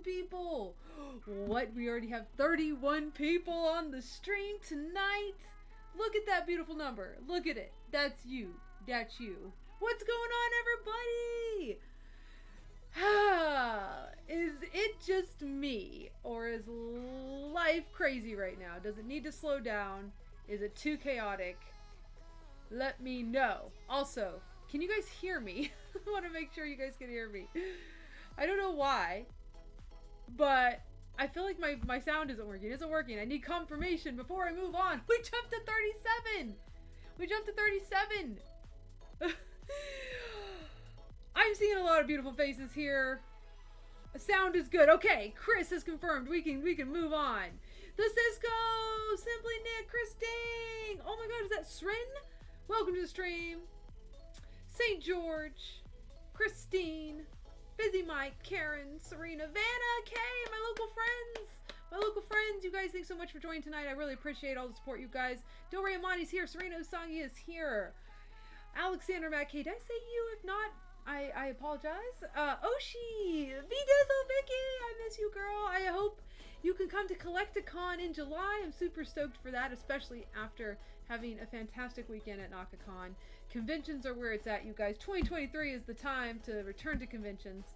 People. What? We already have 31 people on the stream tonight. Look at that beautiful number. Look at it. That's you. That's you. What's going on, everybody? Is it just me, or is life crazy right now? Does it need to slow down? Is it too chaotic? Let me know. Also, can you guys hear me? I want to make sure you guys can hear me. I don't know why, but I feel like my sound isn't working. It isn't working. I need confirmation before I move on. We jumped to 37. We jumped to 37. I'm seeing a lot of beautiful faces here. The sound is good. Okay, Chris has confirmed. We can move on. The Cisco, Simply Nick, Christine. Oh my God, is that Srin? Welcome to the stream. St. George, Christine, Busy Mike, Karen, Serena, Vanna, Kay, my local friends. My local friends, you guys, thanks so much for joining tonight. I really appreciate all the support, you guys. Dilray Amani's here. Serena Usangi is here. Alexander Mackay, did I say you? If not, I apologize. Oshi, V-Dizzle, Vicky, I miss you, girl. I hope you can come to Collecticon in July. I'm super stoked for that, especially after having a fantastic weekend at NakaCon. Conventions are where it's at, you guys. 2023 is the time to return to conventions.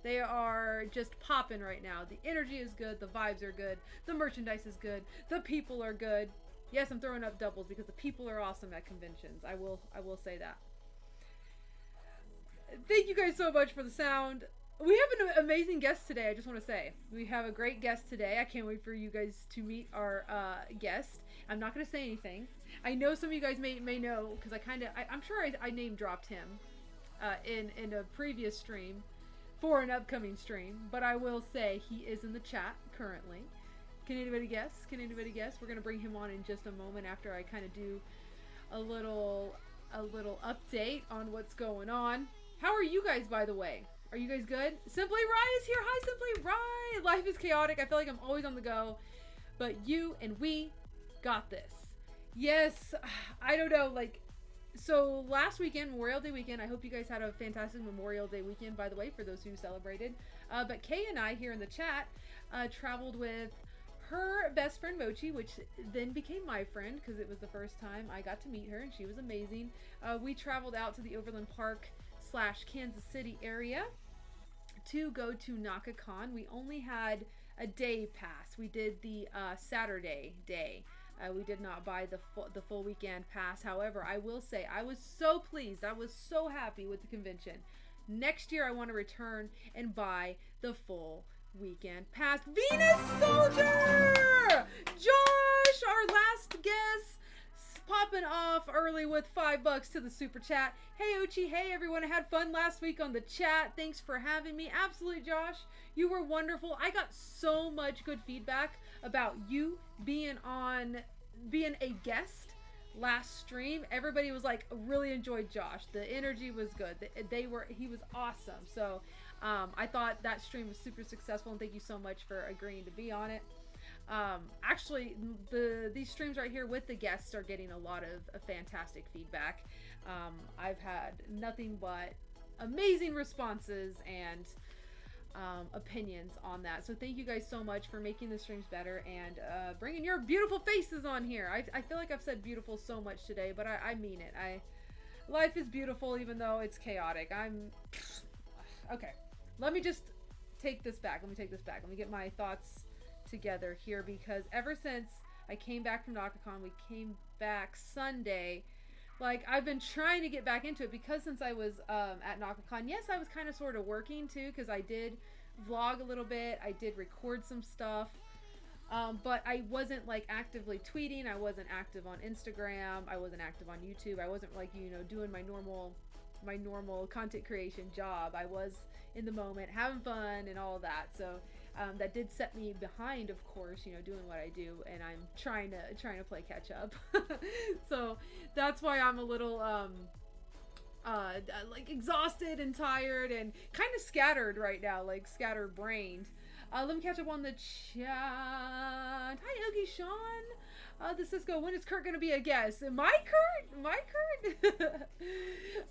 They are just popping right now. The energy is good. The vibes are good. The merchandise is good. The people are good. Yes, I'm throwing up doubles because the people are awesome at conventions. I will say that. Thank you guys so much for the sound. We have an amazing guest today, I just want to say. We have a great guest today. I can't wait for you guys to meet our guest. I'm not going to say anything. I know some of you guys may know, because I'm sure I name dropped him in a previous stream for an upcoming stream, but I will say he is in the chat currently. Can anybody guess? Can anybody guess? We're going to bring him on in just a moment after I kind of do a little update on what's going on. How are you guys, by the way? Are you guys good? Simply Rye is here. Hi, Simply Rye. Life is chaotic. I feel like I'm always on the go, but you and we got this. Yes, I don't know, like, so last weekend, Memorial Day weekend, I hope you guys had a fantastic Memorial Day weekend, by the way, for those who celebrated. But Kay and I here in the chat traveled with her best friend Mochi, which then became my friend because it was the first time I got to meet her and she was amazing. We traveled out to the Overland Park / Kansas City area to go to NakaCon. We only had a day pass. We did the Saturday day. We did not buy the full weekend pass. However, I will say I was so pleased. I was so happy with the convention. Next year, I want to return and buy the full weekend pass. Venus Soldier! Josh, our last guest, popping off early with $5 to the super chat. Hey Ochi, hey everyone, I had fun last week on the chat. Thanks for having me. Absolutely, Josh, you were wonderful. I got so much good feedback about you being a guest last stream. Everybody was like, really enjoyed Josh. The energy was good. He was awesome. So I thought that stream was super successful, and thank you so much for agreeing to be on it. Actually, these streams right here with the guests are getting a lot of fantastic feedback. I've had nothing but amazing responses and opinions on that. So thank you guys so much for making the streams better and bringing your beautiful faces on here. I feel like I've said beautiful so much today, but I mean it. Life is beautiful even though it's chaotic. Okay. Let me just take this back. Let me get my thoughts together here, because ever since I came back from NakaCon, we came back Sunday, like I've been trying to get back into it, because since I was at NakaCon, yes, I was kind of sort of working too, because I did vlog a little bit, I did record some stuff, but I wasn't like actively tweeting, I wasn't active on Instagram, I wasn't active on YouTube, I wasn't like, you know, doing my normal content creation job. I was in the moment having fun and all of that, so that did set me behind, of course, you know, doing what I do, and I'm trying to play catch up. So that's why I'm a little like exhausted and tired and kind of scattered right now, like scatterbrained. Let me catch up on the chat. Hi, Oogie Sean. The Cisco, when is Kurt gonna be a guest? My Kurt?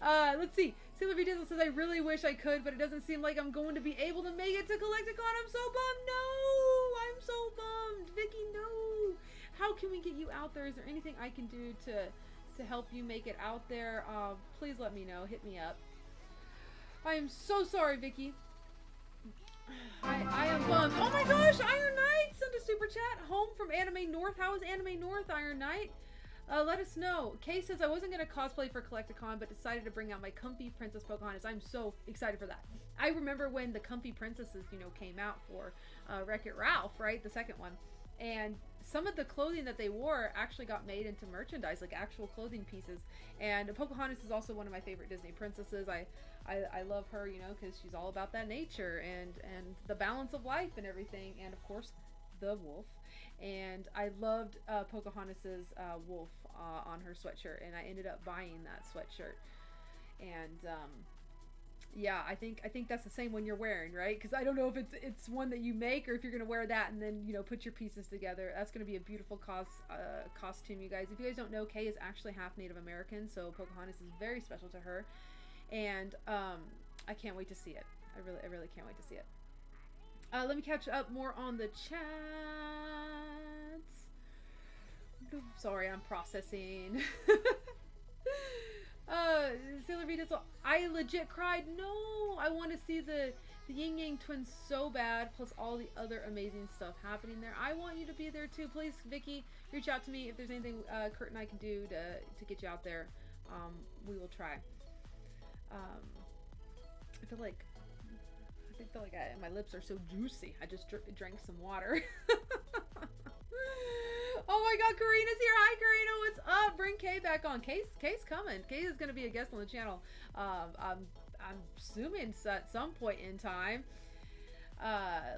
Let's see. Sailor V Dizzle says, I really wish I could, but it doesn't seem like I'm going to be able to make it to Collecticon. I'm so bummed. No, I'm so bummed. Vicky, no. How can we get you out there? Is there anything I can do to help you make it out there? Please let me know. Hit me up. I am so sorry, Vicky. I am bummed. Oh my gosh, Iron Knight sent a super chat. Home from Anime North. How is Anime North, Iron Knight? Let us know. Kay says, I wasn't going to cosplay for Collecticon, but decided to bring out my comfy Princess Pocahontas. I'm so excited for that. I remember when the comfy princesses, you know, came out for Wreck-It Ralph, right? The second one. And some of the clothing that they wore actually got made into merchandise, like actual clothing pieces. And Pocahontas is also one of my favorite Disney princesses. I love her, you know, because she's all about that nature and the balance of life and everything. And of course, the wolf. And I loved Pocahontas's wolf on her sweatshirt, and I ended up buying that sweatshirt. And yeah, I think that's the same one you're wearing, right? Because I don't know if it's one that you make or if you're gonna wear that and then, you know, put your pieces together. That's gonna be a beautiful costume, you guys. If you guys don't know, Kay is actually half Native American, so Pocahontas is very special to her. And I can't wait to see it. I really can't wait to see it. Let me catch up more on the chat. Sorry, I'm processing. Sailor V Dizzle, I legit cried. No, I want to see the Yin Yang twins so bad, plus all the other amazing stuff happening there. I want you to be there too. Please, Vicky, reach out to me if there's anything Kurt and I can do to get you out there. We will try. feel like my lips are so juicy. I just drank some water. Oh my God, Karina's here. Hi, Karina. What's up? Bring Kay back on. Kay's coming. Kay is gonna be a guest on the channel. I'm assuming at some point in time.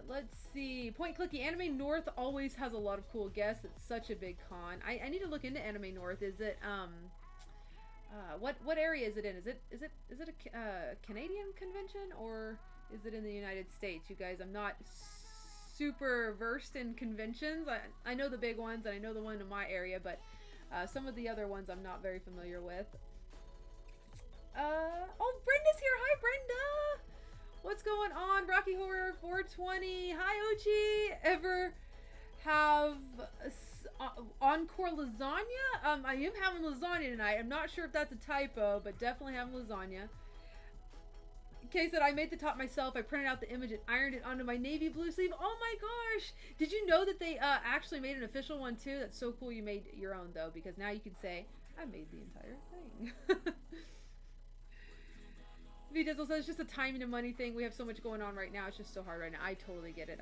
Let's see. Point Clicky. Anime North always has a lot of cool guests. It's such a big con. I need to look into Anime North. Is it what area is it in? Is it a Canadian convention, or is it in the United States? You guys, I'm not super versed in conventions. I know the big ones, and I know the one in my area, but some of the other ones I'm not very familiar with. Oh, Brenda's here. Hi, Brenda. What's going on? Rocky Horror 420. Hi, Ochi. Ever have encore lasagna? I am having lasagna tonight. I'm not sure if that's a typo, but definitely having lasagna. Kay said, I made the top myself. I printed out the image and ironed it onto my navy blue sleeve. Oh my gosh. Did you know that they actually made an official one too? That's so cool you made your own though, because now you can say, I made the entire thing. V-Dizzle says, it's just a timing and money thing. We have so much going on right now. It's just so hard right now. I totally get it.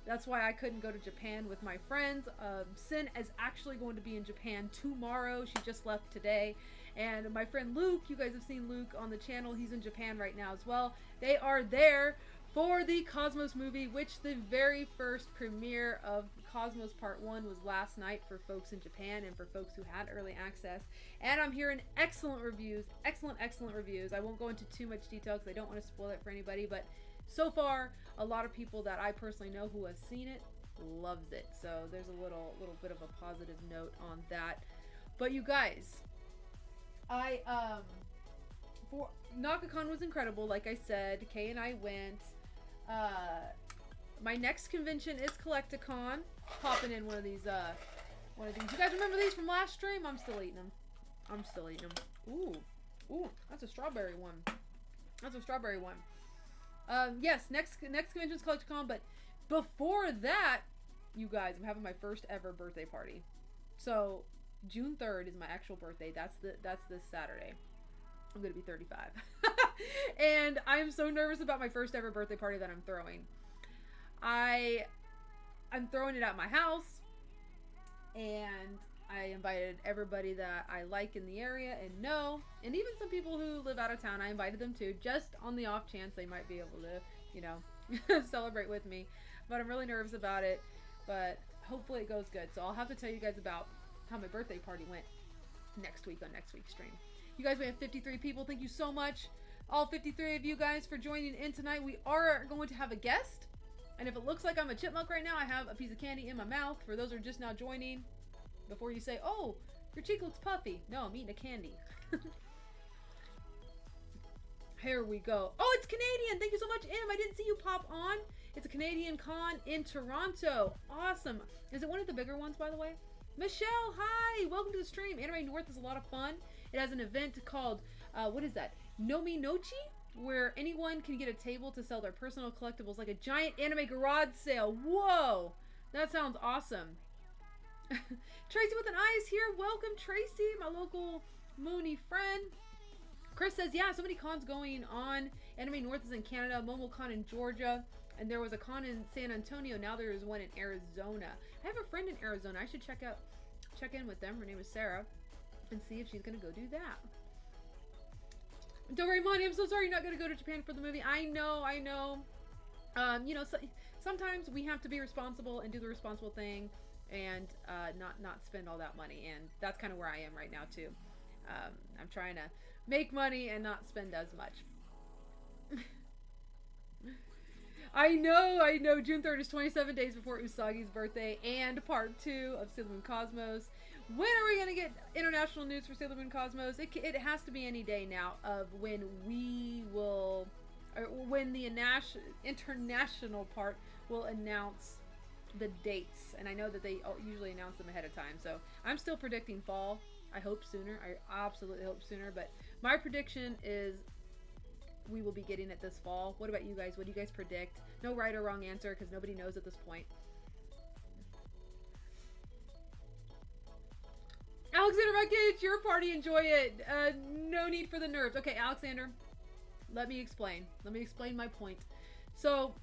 That's why I couldn't go to Japan with my friends. Sin is actually going to be in Japan tomorrow. She just left today. And my friend Luke, you guys have seen Luke on the channel. He's in Japan right now as well. They are there for the Cosmos movie, which the very first premiere of Cosmos Part 1 was last night for folks in Japan and for folks who had early access. And I'm hearing excellent reviews. Excellent reviews. I won't go into too much detail because I don't want to spoil it for anybody, but so far, a lot of people that I personally know who have seen it loves it. So there's a little bit of a positive note on that. But you guys, for NakaCon was incredible. Like I said, Kay and I went. My next convention is Collecticon. Popping in one of these. You guys remember these from last stream? I'm still eating them. Ooh, that's a strawberry one. Yes, next convention is Collecticon, but before that, you guys, I'm having my first ever birthday party. So June 3rd is my actual birthday. That's this Saturday. I'm gonna be 35. And I'm so nervous about my first ever birthday party that I'm throwing. I'm throwing it at my house, and I invited everybody that I like in the area and know, and even some people who live out of town. I invited them too, just on the off chance they might be able to, you know, celebrate with me. But I'm really nervous about it, but hopefully it goes good. So I'll have to tell you guys about how my birthday party went next week on next week's stream. You guys, we have 53 people. Thank you so much, all 53 of you guys, for joining in tonight. We are going to have a guest, and if it looks like I'm a chipmunk right now, I have a piece of candy in my mouth. For those who are just now joining, before you say, oh, your cheek looks puffy. No, I'm eating a candy. Here we go. Oh, it's Canadian. Thank you so much, Em. I didn't see you pop on. It's a Canadian con in Toronto. Awesome. Is it one of the bigger ones, by the way? Michelle, hi. Welcome to the stream. Anime North is a lot of fun. It has an event called, what is that? Nomi Nochi? Where anyone can get a table to sell their personal collectibles, like a giant anime garage sale. Whoa. That sounds awesome. Tracy with an eye is here. Welcome, Tracy, my local Mooney friend. Chris says, yeah, so many cons going on. Anime North is in Canada, MomoCon in Georgia, and there was a con in San Antonio. Now there is one in Arizona. I have a friend in Arizona. I should check in with them. Her name is Sarah, and see if she's gonna go do that. Don't worry, Monty, I'm so sorry you're not gonna go to Japan for the movie. I know. You know, sometimes we have to be responsible and do the responsible thing, and not spend all that money, and that's kind of where I am right now too. I'm trying to make money and not spend as much. I know. June 3rd is 27 days before Usagi's birthday and part 2 of Sailor Moon Cosmos. When are we gonna get international news for Sailor Moon Cosmos? It has to be any day now of when we will, or when the international part will announce the dates. And I know that they usually announce them ahead of time. So I'm still predicting fall. I hope sooner. I absolutely hope sooner. But my prediction is we will be getting it this fall. What about you guys? What do you guys predict? No right or wrong answer, because nobody knows at this point. Alexander, my kid, it's your party. Enjoy it. No need for the nerves. Okay, Alexander, let me explain. Let me explain my point. So,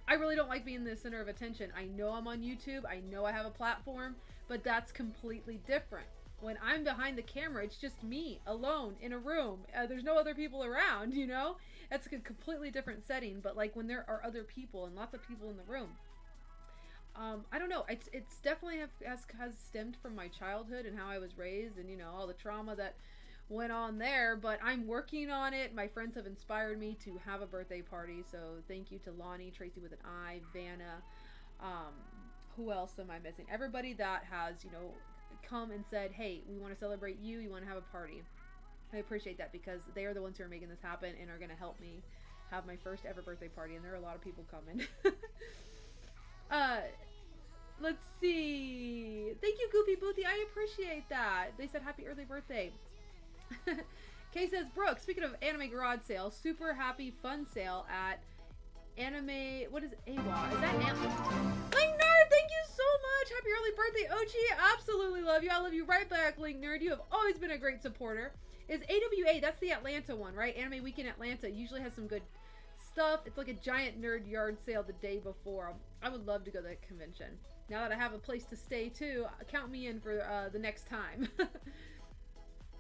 I really don't like being the center of attention. I know I'm on YouTube. I know I have a platform, but that's completely different. When I'm behind the camera, it's just me alone in a room. There's no other people around, you know? That's a completely different setting. But like when there are other people and lots of people in the room, I don't know. It's definitely has stemmed from my childhood and how I was raised, and you know, all the trauma that went on there. But I'm working on it. My friends have inspired me to have a birthday party. So thank you to Lonnie, Tracy with an I, Vanna. Who else am I missing? Everybody that has, you know, come and said, hey, we want to celebrate you. You want to have a party. I appreciate that because they are the ones who are making this happen and are going to help me have my first ever birthday party. And there are a lot of people coming. Let's see. Thank you, Goofy Boothy. I appreciate that. They said happy early birthday. Kay says, Brooke, speaking of anime garage sale, super happy fun sale at anime. What is AWA? Is that Link Nerd? Thank you so much. Happy early birthday, Ochi. Absolutely love you. I love you right back, Link Nerd. You have always been a great supporter. Is AWA? That's the Atlanta one, right? Anime Weekend Atlanta usually has some good stuff. It's like a giant nerd yard sale the day before. I would love to go to that convention. Now that I have a place to stay too, count me in for the next time.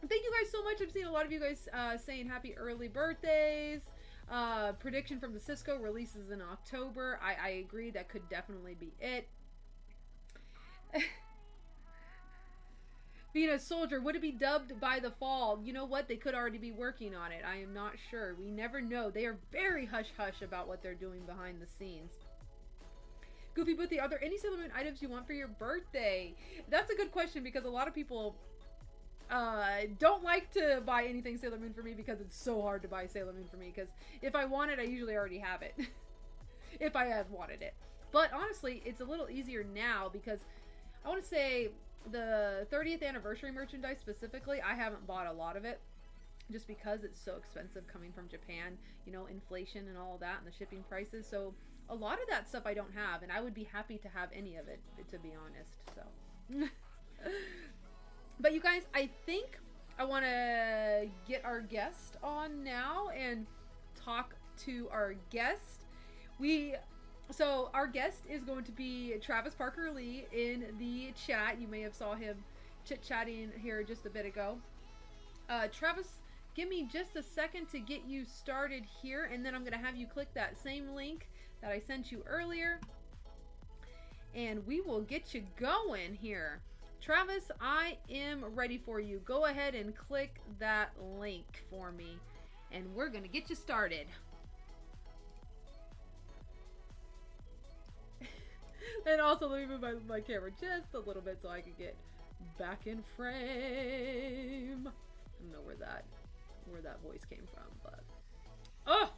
Thank you guys so much. I've seen a lot of you guys saying happy early birthdays. Prediction from the Cisco releases in October. I agree. That could definitely be it. Being a soldier, would it be dubbed by the fall? You know what? They could already be working on it. I am not sure. We never know. They are very hush-hush about what they're doing behind the scenes. Goofy Boothie, are there any Sailor Moon items you want for your birthday? That's a good question because a lot of people don't like to buy anything Sailor Moon for me because it's so hard to buy Sailor Moon for me because if I want it, I usually already have it. If I have wanted it. But honestly, it's a little easier now because I want to say the 30th anniversary merchandise specifically, I haven't bought a lot of it just because it's so expensive coming from Japan, you know, inflation and all that and the shipping prices. So a lot of that stuff I don't have, and I would be happy to have any of it, to be honest. So, but you guys, I think I want to get our guest on now and talk to our guest. So our guest is going to be Travis Parker Lee in the chat. You may have saw him chit-chatting here just a bit ago. Travis, give me just a second to get you started here, and then I'm going to have you click that same link that I sent you earlier, and we will get you going here. Travis, I am ready for you. Go ahead and click that link for me, and we're going to get you started. And also, let me move my camera just a little bit so I can get back in frame. I don't know where that voice came from, but oh,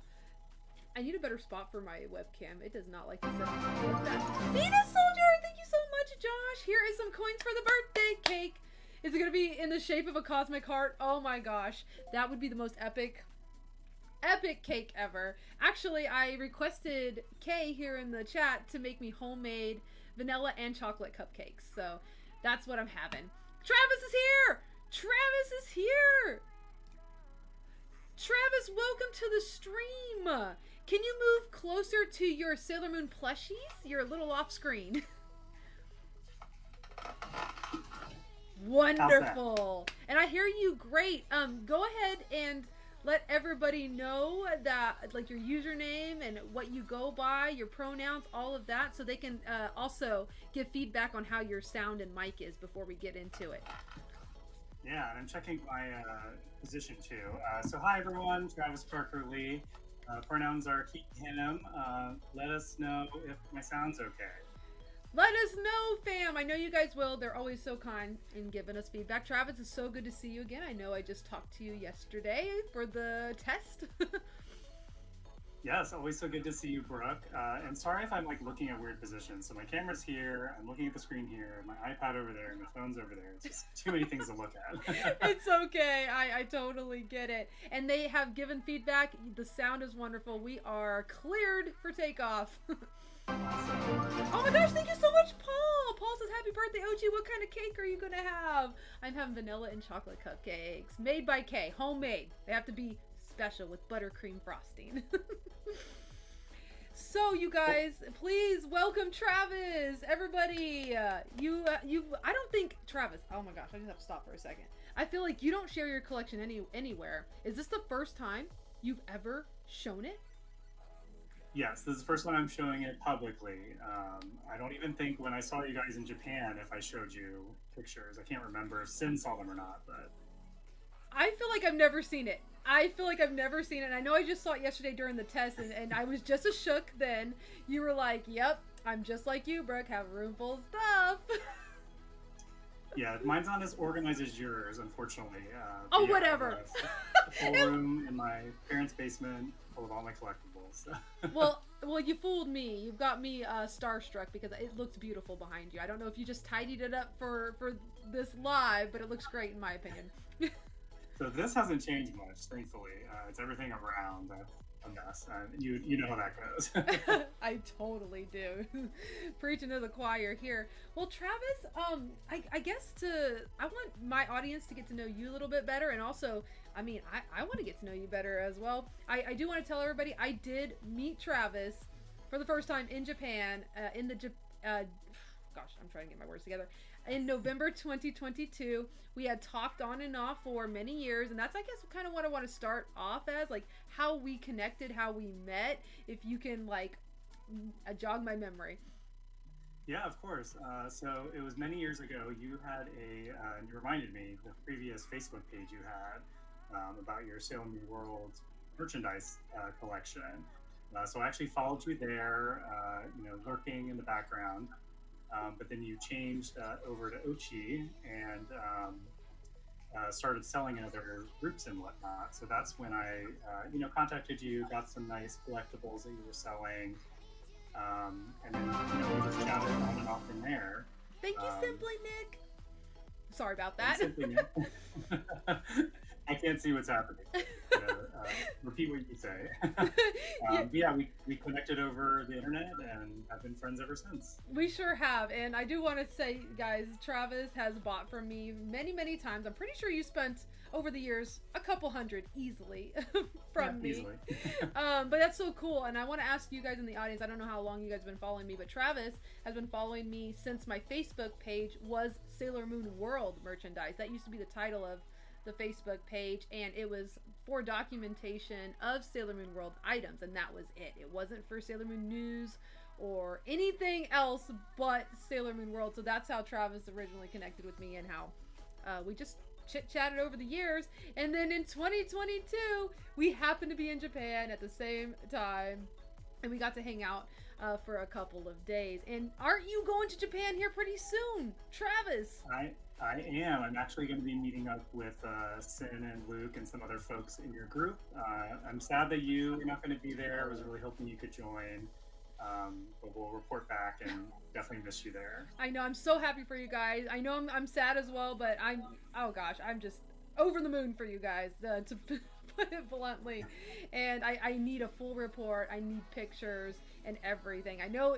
I need a better spot for my webcam. It does not like to sit like that. Venus Soldier, thank you so much, Josh. Here is some coins for the birthday cake. Is it gonna be in the shape of a cosmic heart? Oh my gosh, that would be the most epic cake ever. Actually, I requested Kay here in the chat to make me homemade vanilla and chocolate cupcakes. So that's what I'm having. Travis is here! Travis is here! Travis, welcome to the stream. Can you move closer to your Sailor Moon plushies? You're a little off screen. Wonderful. And I hear you great. Go ahead and let everybody know that, like, your username and what you go by, your pronouns, all of that, so they can also give feedback on how your sound and mic is before we get into it. Yeah, and I'm checking my position too. So hi everyone, Travis Parker Lee. Pronouns are he, him. Let us know if my sound's okay. Let us know, fam. I know you guys will. They're always so kind in giving us feedback. Travis, it's so good to see you again. I know I just talked to you yesterday for the test. Yes, always so good to see you, Brooke. And sorry if I'm like looking at weird positions. So my camera's here, I'm looking at the screen here, my iPad over there, and my phone's over there. It's just too many things to look at. It's okay. I totally get it. And they have given feedback. The sound is wonderful. We are cleared for takeoff. Oh my gosh, thank you so much, Paul. Paul says, happy birthday, Ochi. What kind of cake are you going to have? I'm having vanilla and chocolate cupcakes made by Kay. Homemade. They have to be special with buttercream frosting. So you guys, please welcome Travis. Everybody, I don't think Travis. Oh my gosh, I just have to stop for a second. I feel like you don't share your collection anywhere. Is this the first time you've ever shown it? Yes, this is the first time I'm showing it publicly. I don't even think when I saw you guys in Japan if I showed you pictures. I can't remember if Sin saw them or not, but I feel like I've never seen it. I feel like I've never seen it. And I know I just saw it yesterday during the test, and I was just as shook then. You were like, yep, I'm just like you, Brooke, have a room full of stuff. Yeah, mine's not as organized as yours, unfortunately. Oh, yeah, whatever. A full room in my parents' basement full of all my collectibles. Well, you fooled me. You've got me starstruck because it looks beautiful behind you. I don't know if you just tidied it up for this live, but it looks great in my opinion. So this hasn't changed much, thankfully. It's everything around a mess. You know how that goes. I totally do. Preaching to the choir here. Well, Travis, I guess I want my audience to get to know you a little bit better, and also, I mean, I want to get to know you better as well. I do want to tell everybody I did meet Travis for the first time in Japan in the gosh, I'm trying to get my words together. In November 2022, we had talked on and off for many years, and that's, I guess, kind of what I want to start off as, like how we connected, how we met. If you can, like, jog my memory. Yeah, of course. So it was many years ago. You had you reminded me the previous Facebook page you had about your Sailor Moon World merchandise collection. So I actually followed you there, lurking in the background. But then you changed over to Ochi and started selling in other groups and whatnot. So that's when I, contacted you, got some nice collectibles that you were selling, and then we just chatted on and off from there. Thank you, Simply Nick. Sorry about that. Simply Nick. I can't see what's happening. Repeat what you say. Yeah, we connected over the internet and have been friends ever since. We sure have. And I do want to say, guys, Travis has bought from me many, many times. I'm pretty sure you spent over the years a couple hundred easily from me. Easily. But that's so cool. And I want to ask you guys in the audience, I don't know how long you guys have been following me, but Travis has been following me since my Facebook page was Sailor Moon World merchandise. That used to be the title of the Facebook page, and it was for documentation of Sailor Moon World items, and that was it. It wasn't for Sailor Moon news or anything else but Sailor Moon World. So that's how Travis originally connected with me, and how we just chit-chatted over the years. And then in 2022 we happened to be in Japan at the same time, and we got to hang out for a couple of days. And aren't you going to Japan here pretty soon, Travis? I am. I'm actually going to be meeting up with Sin and Luke and some other folks in your group. I'm sad that you're not going to be there. I was really hoping you could join, but we'll report back and definitely miss you there. I know. I'm so happy for you guys. I know I'm sad as well, but I'm just over the moon for you guys, to put it bluntly. And I need a full report. I need pictures and everything. I know,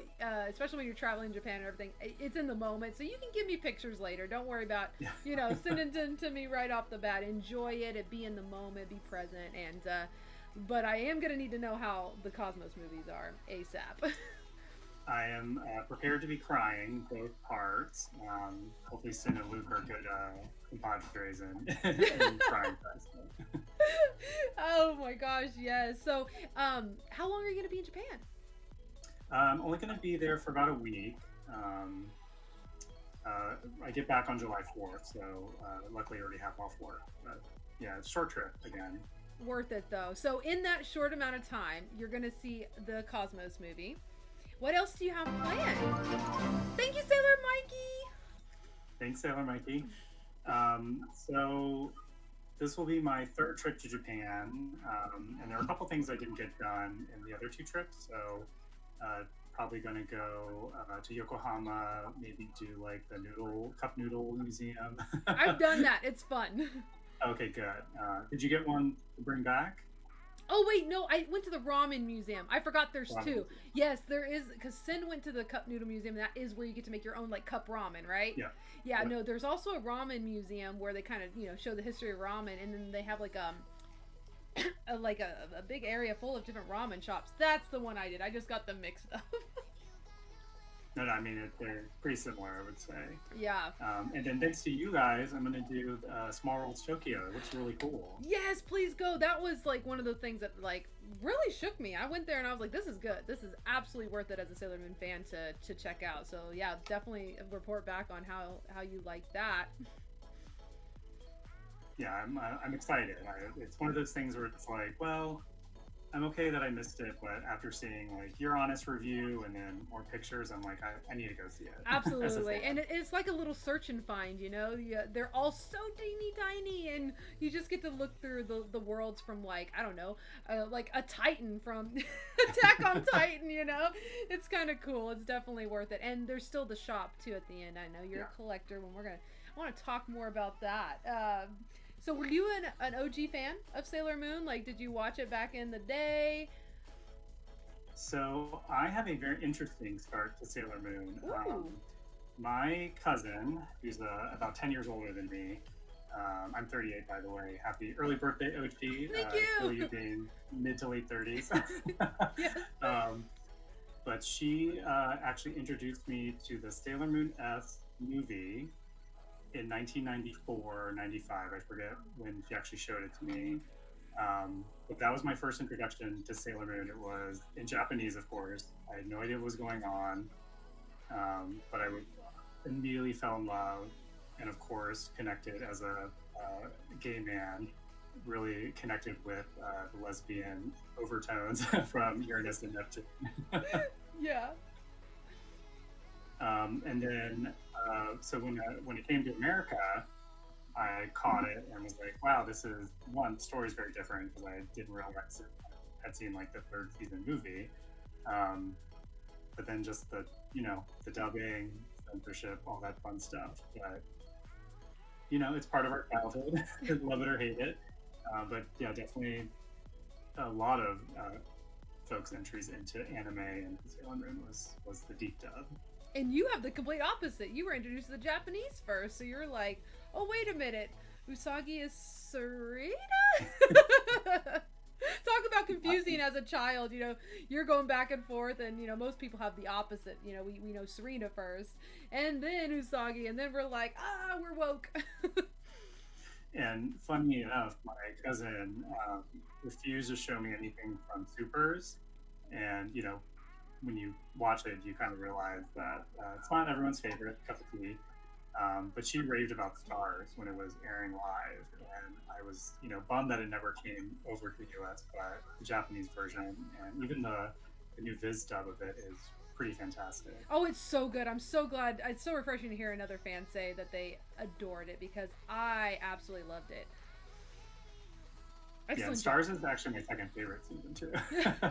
especially when you're traveling to Japan and everything, it's in the moment. So you can give me pictures later. Don't worry about, sending them to me right off the bat. Enjoy it. Be in the moment. Be present. And but I am going to need to know how the Cosmos movies are ASAP. I am prepared to be crying both parts. Hopefully Sin and Luke are good compadres and crying fest. Oh my gosh, yes. So how long are you going to be in Japan? I'm only going to be there for about a week. I get back on July 4th, so luckily I already have off work. But yeah, it's a short trip again. Worth it though. So in that short amount of time, you're going to see the Cosmos movie. What else do you have planned? Thank you, Sailor Mikey. Thanks, Sailor Mikey. So this will be my third trip to Japan, and there are a couple things I didn't get done in the other two trips. So probably going to go to Yokohama, maybe do like the cup noodle museum. I've done that. It's fun. Okay, good. Did you get one to bring back? Oh wait, no, I went to the ramen museum. I forgot there's Ramen. two. Yes, there is, because Sin went to the cup noodle museum. And that is where you get to make your own like cup ramen, right? Yeah. Yeah, Yeah. no, there's also a ramen museum where they kind of, show the history of ramen, and then they have like like a big area full of different ramen shops. That's the one I did. I just got them mixed up. No, I mean, they're pretty similar, I would say. Yeah. And then thanks to you guys, I'm going to do Small Worlds Tokyo. It looks really cool. Yes, please go. That was like one of the things that like really shook me. I went there and I was like, this is good. This is absolutely worth it as a Sailor Moon fan to check out. So yeah, definitely report back on how you like that. Yeah, I'm excited. It's one of those things where it's like, well, I'm okay that I missed it, but after seeing like your honest review and then more pictures, I'm like, I need to go see it. Absolutely, and it's like a little search and find, you know. They're all so teeny tiny, and you just get to look through the worlds from like, I don't know, like a Titan from Attack on Titan, you know. It's kind of cool. It's definitely worth it, and there's still the shop too at the end. I know you're a collector. I want to talk more about that. So were you an OG fan of Sailor Moon? Like, did you watch it back in the day? So I have a very interesting start to Sailor Moon. My cousin, who's about 10 years older than me, I'm 38 by the way. Happy early birthday, OG. Thank you. Feel you being mid to late 30s. Yes. But she actually introduced me to the Sailor Moon S movie in 1994 or 95, I forget when she actually showed it to me. But that was my first introduction to Sailor Moon. It was in Japanese, of course. I had no idea what was going on, but I immediately fell in love, and of course connected as a gay man, really connected with the lesbian overtones from Uranus and Neptune. Yeah. And then, so when it came to America, I caught it and was like, wow, the story is very different because I didn't realize I had seen like the third season movie. But then just the dubbing, censorship, all that fun stuff. But, it's part of our childhood, love it or hate it. But yeah, definitely a lot of folks' entries into anime and Sailor Moon was the deep dub. And you have the complete opposite. You were introduced to the Japanese first, so you're like, oh, wait a minute. Usagi is Sarita? Talk about confusing as a child, you're going back and forth, and, most people have the opposite. We know Serena first, and then Usagi, and then we're like, we're woke. And funny enough, my cousin refused to show me anything from Supers, and, when you watch it, you kind of realize that it's not everyone's favorite cup of tea. But she raved about Stars when it was airing live, and I was, bummed that it never came over to the US, but the Japanese version and even the new Viz dub of it is pretty fantastic. Oh, it's so good. I'm so glad. It's so refreshing to hear another fan say that they adored it, because I absolutely loved it. Excellent. Yeah, Stars is actually my second favorite season too.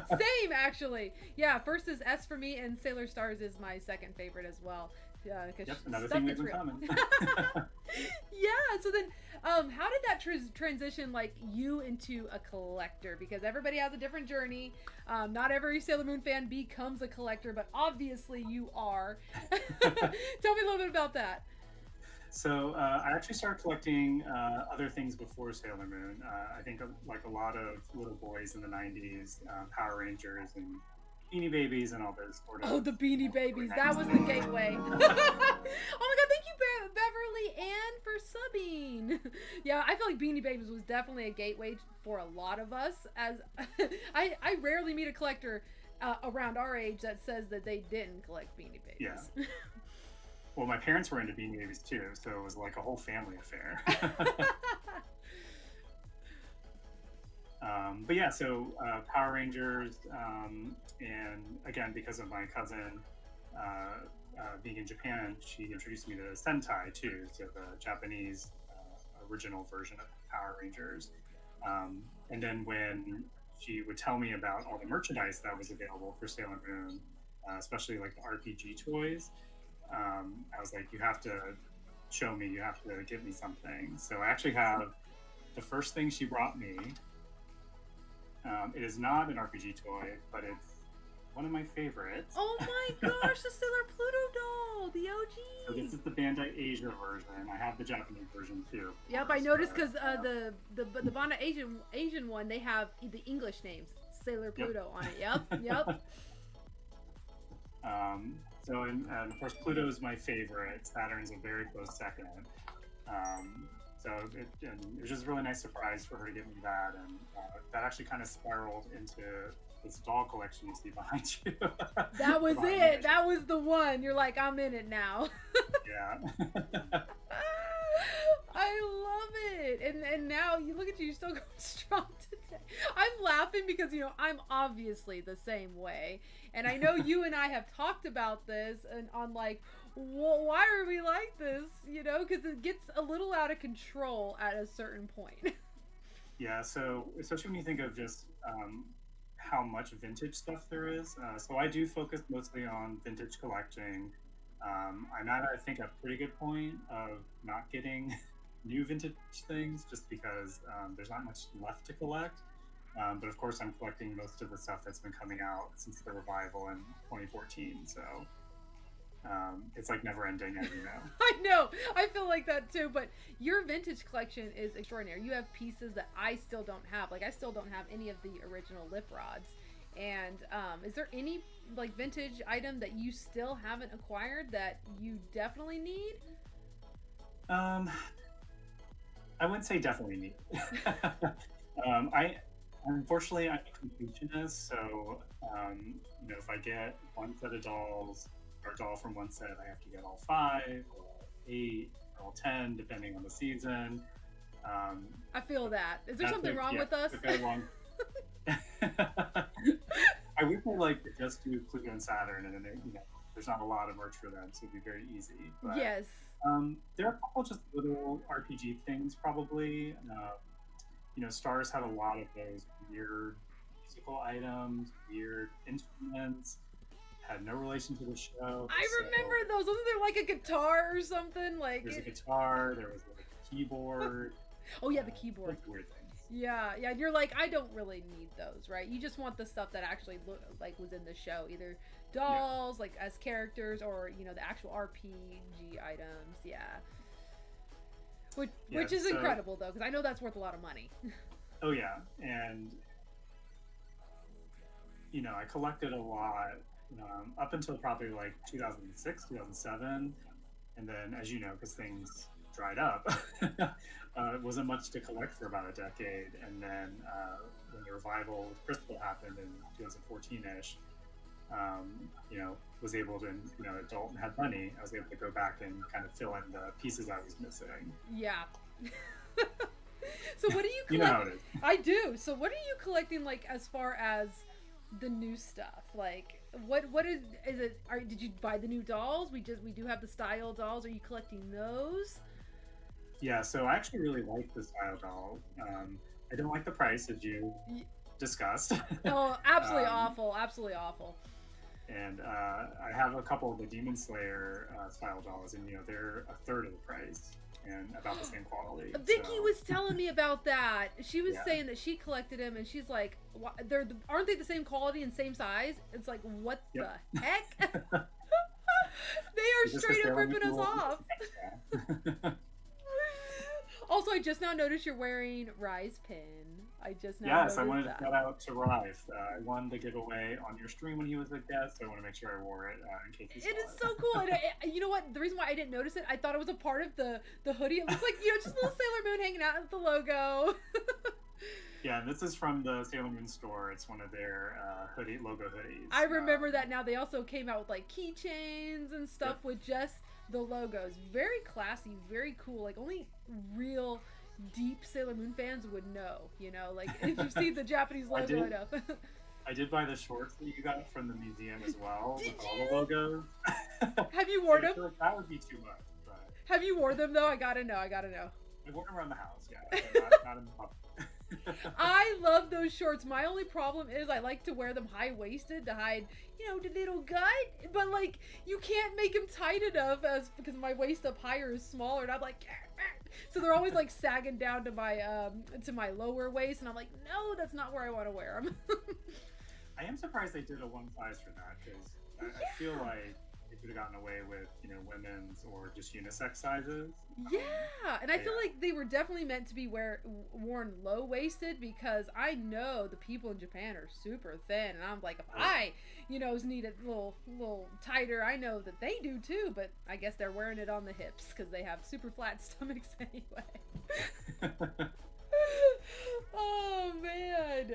Same, actually. Yeah, first is S for me, and Sailor Stars is my second favorite as well. Yep, another thing we have in common. Yeah, so then how did that transition like you into a collector? Because everybody has a different journey. Not every Sailor Moon fan becomes a collector, but obviously you are. Tell me a little bit about that. So I actually started collecting other things before Sailor Moon. I think like a lot of little boys in the 90s, Power Rangers and Beanie Babies and all those sort of... Oh, the Beanie Babies. That was the gateway. Oh my god, thank you, Beverly Ann, for subbing. Yeah, I feel like Beanie Babies was definitely a gateway for a lot of us. As I rarely meet a collector around our age that says that they didn't collect Beanie Babies. Yeah. Well, my parents were into Beanie Babies too, so it was like a whole family affair. But yeah, so Power Rangers, and again, because of my cousin being in Japan, she introduced me to Sentai too, so the Japanese original version of Power Rangers. And then when she would tell me about all the merchandise that was available for Sailor Moon, especially like the RPG toys, I was like, you have to show me, you have to give me something. So I actually have the first thing she brought me. It is not an RPG toy, but it's one of my favorites. Oh my gosh, the Sailor Pluto doll, the OG. So this is the Bandai Asia version. I have the Japanese version too. Yep, I noticed because the Bandai Asian one, they have the English names, Sailor Pluto on it. Yep, yep. So and of course Pluto is my favorite. Saturn's a very close second. So it was just a really nice surprise for her to give me that, and that actually kind of spiraled into this doll collection you see behind you. That was it. That was the one. You're like, I'm in it now. Yeah. I love it. And now you look at you, you're still going strong today. I'm laughing because, you know, I'm obviously the same way. And I know you and I have talked about this and on like, well, why are we like this? You know, because it gets a little out of control at a certain point. Yeah, so especially when you think of just how much vintage stuff there is. So I do focus mostly on vintage collecting. I'm at, I think, a pretty good point of not getting new vintage things just because there's not much left to collect. But of course, I'm collecting most of the stuff that's been coming out since the revival in 2014. So it's like never ending, as you know. I know. I feel like that too. But your vintage collection is extraordinary. You have pieces that I still don't have. Like I still don't have any of the original lip rods. And is there any like vintage item that you still haven't acquired that you definitely need? I wouldn't say definitely need. Unfortunately, I'm a completionist, so you know, if I get one set of dolls or a doll from one set, I have to get all 5 or all 8 or all 10, depending on the season. I feel that. Is there something wrong with us? I wish I like to just do Pluto and Saturn, and then you know, there's not a lot of merch for them, so it'd be very easy. But, yes. there are a couple just little RPG things, probably. You know, Stars had a lot of those weird musical items, weird instruments, had no relation to the show. I remember those. Wasn't there like a guitar or something? Like there's a guitar, there was like a keyboard. Oh yeah, the keyboard. Weird things. Yeah, yeah. You're like, I don't really need those, right? You just want the stuff that actually like was in the show, either dolls, like as characters, or you know, the actual RPG items. Yeah. Which is incredible though, because I know that's worth a lot of money. Oh yeah, and you know, I collected a lot up until probably like 2006, 2007, and then, as you know, because things dried up, it wasn't much to collect for about a decade. And then when the revival with Crystal happened in 2014-ish, you know, was able to, you know, adult and had money, I was able to go back and kind of fill in the pieces I was missing. Yeah. So what do you collect? You know how it is. I do. So what are you collecting, like, as far as the new stuff? Like, what is it? Did you buy the new dolls? We do have the style dolls. Are you collecting those? Yeah, so I actually really like the style doll. I don't like the price, as you discussed. Oh, absolutely awful. Absolutely awful. And I have a couple of the Demon Slayer style dolls, and you know, they're a third of the price and about the same quality. Vicky was telling me about that. She was saying that she collected them, and she's like, aren't they the same quality and same size? It's like, what the heck? They are straight up ripping us off. Also, I just now noticed you're wearing Rye's pin. I just now noticed I wanted that. to shout out to Rye. I won the giveaway on your stream when he was a guest, so I want to make sure I wore it in case he saw it. It is so cool. And you know what? The reason why I didn't notice it, I thought it was a part of the hoodie. It looks like, you know, just a little Sailor Moon hanging out with the logo. Yeah, and this is from the Sailor Moon store. It's one of their logo hoodies. I remember that now. They also came out with like keychains and stuff with just the logos. Very classy, very cool. Like only real deep Sailor Moon fans would know, you know, like if you see the Japanese logo enough. I did buy the shorts that you got from the museum as well, with all the logos. Have you worn them? That would be too much. But have you worn them though? I gotta know. I wore them around the house, yeah. Not in the public. I love those shorts. My only problem is I like to wear them high-waisted to hide, you know, the little gut. But like, you can't make them tight enough because my waist up higher is smaller, and I'm like, so they're always like sagging down to my lower waist, and I'm like, no, that's not where I want to wear them. I am surprised they did a one size for that because I feel Yeah. like they could have gotten away with, women's or just unisex sizes. Yeah, and I But feel yeah, like they were definitely meant to be worn low waisted because I know the people in Japan are super thin, and I'm like, if oh I, need it a little tighter, I know that they do too. But I guess they're wearing it on the hips because they have super flat stomachs anyway. yeah. Oh man.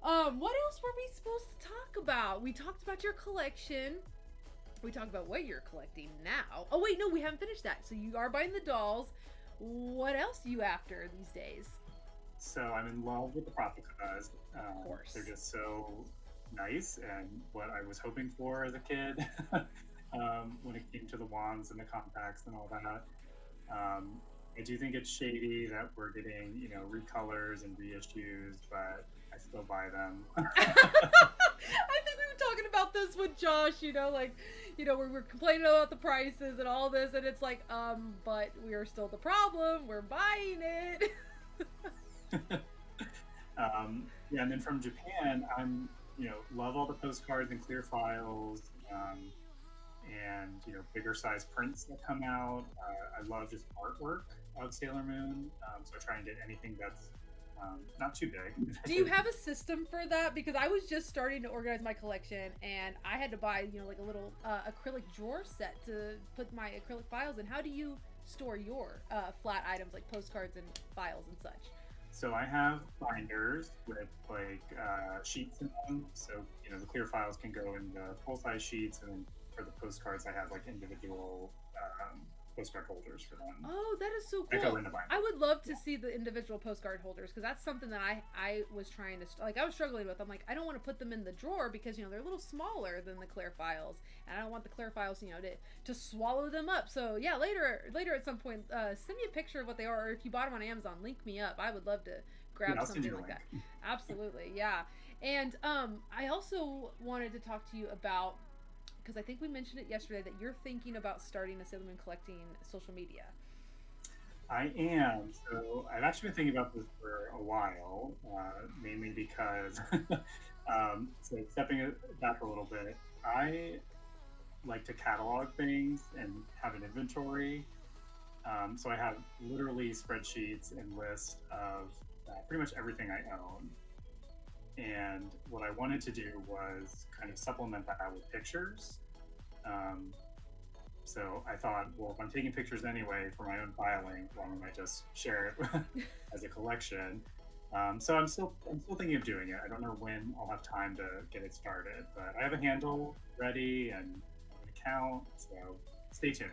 What else were we supposed to talk about? We talked about your collection. We talked about what you're collecting now. Oh wait, no, we haven't finished that. So you are buying the dolls. What else are you after these days? So I'm in love with the replicas. Of They're course. just so nice and what I was hoping for as a kid when it came to the wands and the compacts and all that. Um, I do think it's shady that we're getting, recolors and reissues, but I still buy them. I think we were talking about this with Josh, we were complaining about the prices and all this, and it's like, but we are still the problem. We're buying it. Yeah, and then from Japan, love all the postcards and clear files. And bigger size prints that come out. I love just artwork of Sailor Moon, so I try and get anything that's not too big. Do you have a system for that? Because I was just starting to organize my collection, and I had to buy, like a little acrylic drawer set to put my acrylic files in. How do you store your flat items like postcards and files and such? So I have binders with like sheets in them. So the clear files can go in the full size sheets, and then for the postcards, I have like individual postcard holders for them. Oh, that is so That cool. go in the binder. I would love to Yeah. see the individual postcard holders because that's something that I was trying to like. I was struggling with. I'm like, I don't want to put them in the drawer because they're a little smaller than the clear files, and I don't want the clear files to swallow them up. So yeah, later at some point, send me a picture of what they are, or if you bought them on Amazon, link me up. I would love to grab Yeah, I'll send something you a like link. that. Absolutely, yeah. And I also wanted to talk to you about, because I think we mentioned it yesterday, that you're thinking about starting a Sailor Moon collecting social media. I am. So I've actually been thinking about this for a while, mainly because, so stepping it back a little bit, I like to catalog things and have an inventory. So I have literally spreadsheets and lists of pretty much everything I own. And what I wanted to do was kind of supplement that with pictures. Um, so I thought, well, if I'm taking pictures anyway for my own filing, why don't I just share it as a collection? So I'm still thinking of doing it. I don't know when I'll have time to get it started, but I have a handle ready and an account. So stay tuned.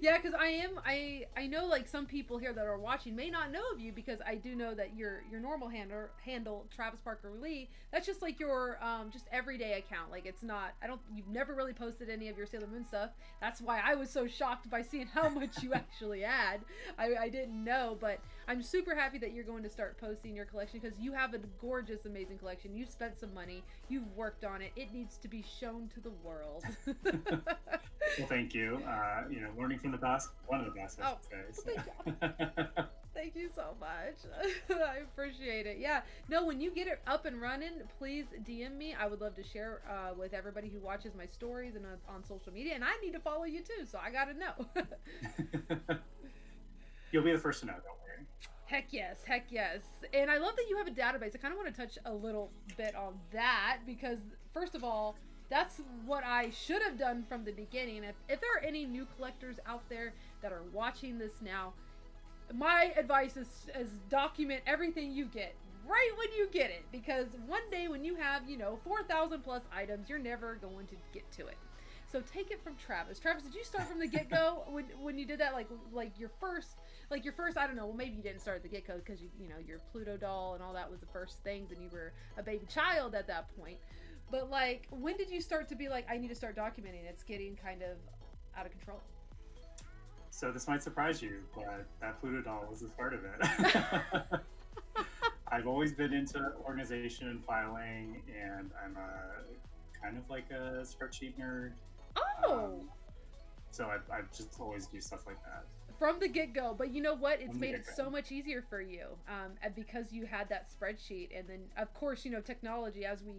Yeah, because I know like some people here that are watching may not know of you, because I do know that your normal handle Travis Parker Lee, that's just like your just everyday account. Like it's not, you've never really posted any of your Sailor Moon stuff. That's why I was so shocked by seeing how much you actually had. I didn't know, but I'm super happy that you're going to start posting your collection, because you have a gorgeous, amazing collection. You've spent some money, you've worked on it. It needs to be shown to the world. Well, thank you. Learning from the best, one of the best, I should say. Well, thank you. Thank you so much. I appreciate it. Yeah. No, when you get it up and running, please DM me. I would love to share with everybody who watches my stories and on social media. And I need to follow you too, so I got to know. You'll be the first to know, don't worry. Heck yes, heck yes. And I love that you have a database. I kind of want to touch a little bit on that, because first of all, that's what I should have done from the beginning. If there are any new collectors out there that are watching this now, my advice is document everything you get right when you get it, because one day when you have 4,000 plus items, you're never going to get to it. So take it from Travis. Travis, did you start from the get-go when you did that, like your first I don't know, well, maybe you didn't start at the get-go because your Pluto doll and all that was the first things, and you were a baby child at that point. But like, when did you start to be like, I need to start documenting? It's getting kind of out of control. So this might surprise you, but that Pluto doll was the start of it. I've always been into organization and filing, and I'm a kind of like a spreadsheet nerd. Oh, So I just always do stuff like that. from the get-go. But you know what, it's From the made it get-go. so much easier for you, and because you had that spreadsheet. And then of course, you know, technology, as we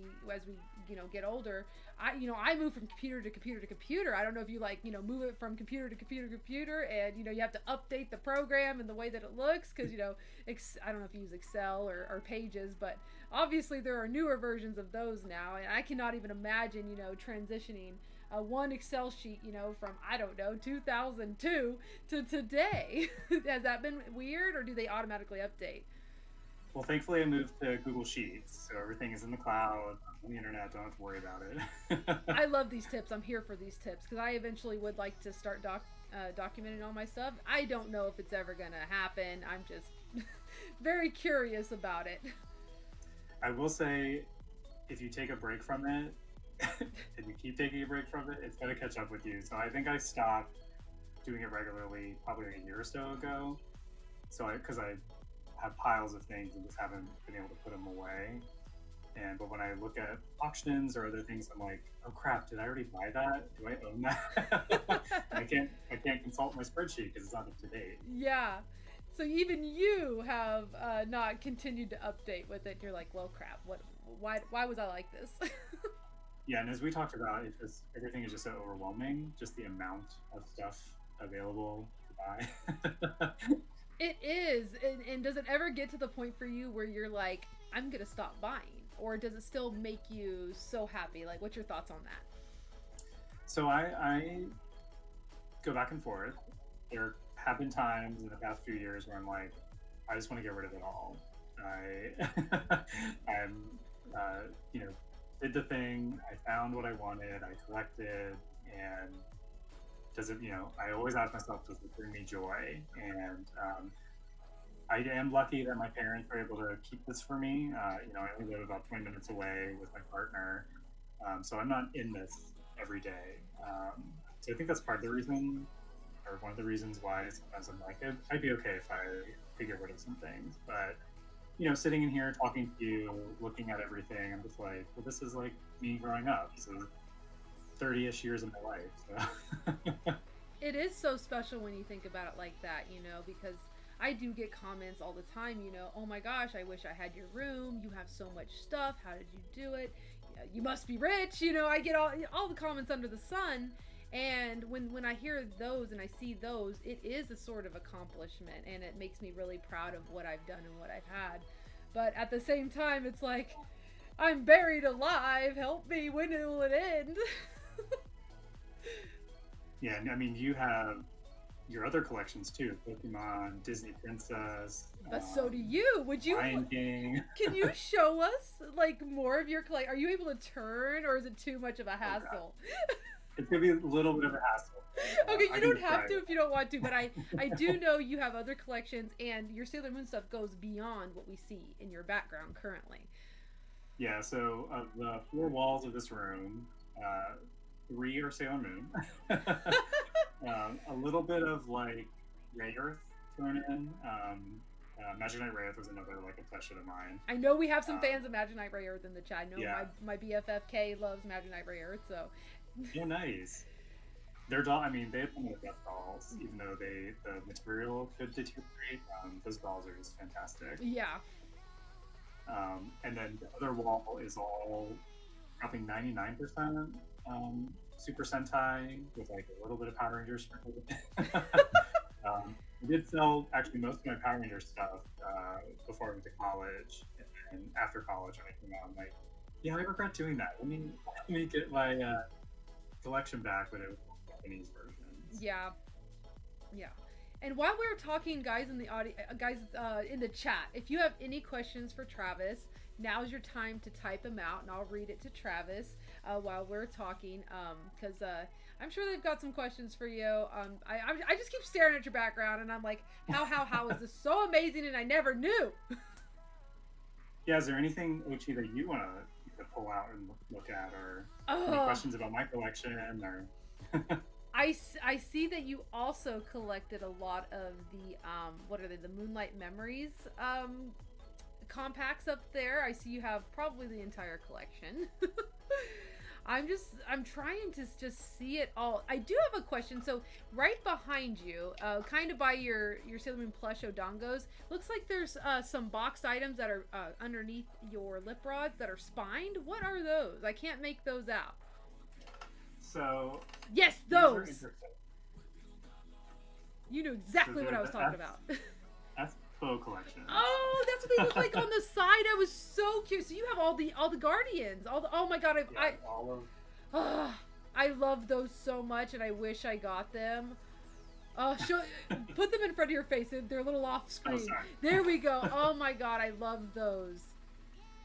you know, get older, I move from computer to computer to computer. I don't know if you, like, you know, move it from computer to computer to computer, and you know, you have to update the program and the way that it looks, because you know, I don't know if you use Excel or Pages, but obviously there are newer versions of those now, and I cannot even imagine, you know, transitioning one Excel sheet, you know, from, I don't know, 2002 to today. Has that been weird, or do they automatically update? Well, thankfully, I moved to Google Sheets, so everything is in the cloud, on the internet. Don't have to worry about it. I love these tips. I'm here for these tips because I eventually would like to start documenting all my stuff. I don't know if it's ever gonna happen. I'm just very curious about it. I will say, if you take a break from it, and you keep taking a break from it, it's going to catch up with you. So I think I stopped doing it regularly probably like a year or so ago. So because I have piles of things and just haven't been able to put them away. But when I look at auctions or other things, I'm like, oh crap, did I already buy that? Do I own that? I can't consult my spreadsheet because it's not up to date. Yeah. So even you have not continued to update with it. You're like, well, crap. Why was I like this? Yeah, and as we talked about, it's just everything is just so overwhelming. Just the amount of stuff available to buy. It is. And does it ever get to the point for you where you're like, I'm gonna stop buying, or does it still make you so happy? Like, what's your thoughts on that? So I go back and forth. There have been times in the past few years where I'm like, I just want to get rid of it all. I'm, you know, did the thing. I found what I wanted. I collected, and does it? You know, I always ask myself, does it bring me joy? And I am lucky that my parents were able to keep this for me. You know, I only live about 20 minutes away with my partner, so I'm not in this every day. So I think that's part of the reason, or one of the reasons why sometimes I'm like, I'd be okay if I could get rid of some things. But, you know, sitting in here talking to you, looking at everything, I'm just like, well, this is like me growing up. So 30-ish years of my life. So. It is so special when you think about it like that, you know, because I do get comments all the time, you know, oh my gosh, I wish I had your room. You have so much stuff. How did you do it? You must be rich. You know, I get all the comments under the sun. And when I hear those and I see those, it is a sort of accomplishment, and it makes me really proud of what I've done and what I've had. But at the same time, it's like, I'm buried alive. Help me. When will it end? Yeah, I mean, you have your other collections too: Pokemon, Disney Princess. But so do you. Would you? Lion King. Can you show us like more of your collect? Are you able to turn, or is it too much of a hassle? It's gonna be a little bit of a hassle. Okay, you don't have to if you don't want to, but I do know you have other collections, and your Sailor Moon stuff goes beyond what we see in your background currently. Yeah, so of the 4 walls of this room, 3 are Sailor Moon. A little bit of like Ray Earth thrown in. Magic Knight Ray Earth was another like obsession of mine. I know we have some fans of Magic Knight Ray Earth in the chat. I know Yeah. my BFF K loves Magic Knight Ray Earth, so. Oh, nice. Their doll. I mean, they have some of the best dolls, even though the material could deteriorate. Those dolls are just fantastic. Yeah. And then the other wall is all probably 99% Super Sentai with like a little bit of Power Rangers sprinkled in. I did sell actually most of my Power Ranger stuff before I went to college, and after college when I came out, I'm like, yeah, I regret doing that. Let me get my collection back, but it was Japanese versions. Yeah. Yeah. And while we were talking, guys in the in the chat, if you have any questions for Travis, now's your time to type them out, and I'll read it to Travis while we're talking, because I'm sure they've got some questions for you. I just keep staring at your background, and I'm like, how is this so amazing, and I never knew. Yeah, is there anything, Ochi, that you want to pull out and look at, or any questions about my collection, or? I see that you also collected a lot of the what are they, the Moonlight Memories compacts up there. I see you have probably the entire collection. I'm trying to just see it all. I do have a question. So right behind you, kind of by your Sailor Moon plush Odongos, looks like there's some box items that are underneath your lip rods that are spined. What are those? I can't make those out. So yes, those. You knew exactly what I was talking about. Bow collection. Oh, that's what they look like on the side. I was so curious. So you have all the Guardians. Oh my god, I love those so much, and I wish I got them. Put them in front of your face. They're a little off screen. Oh, there we go. Oh my god, I love those.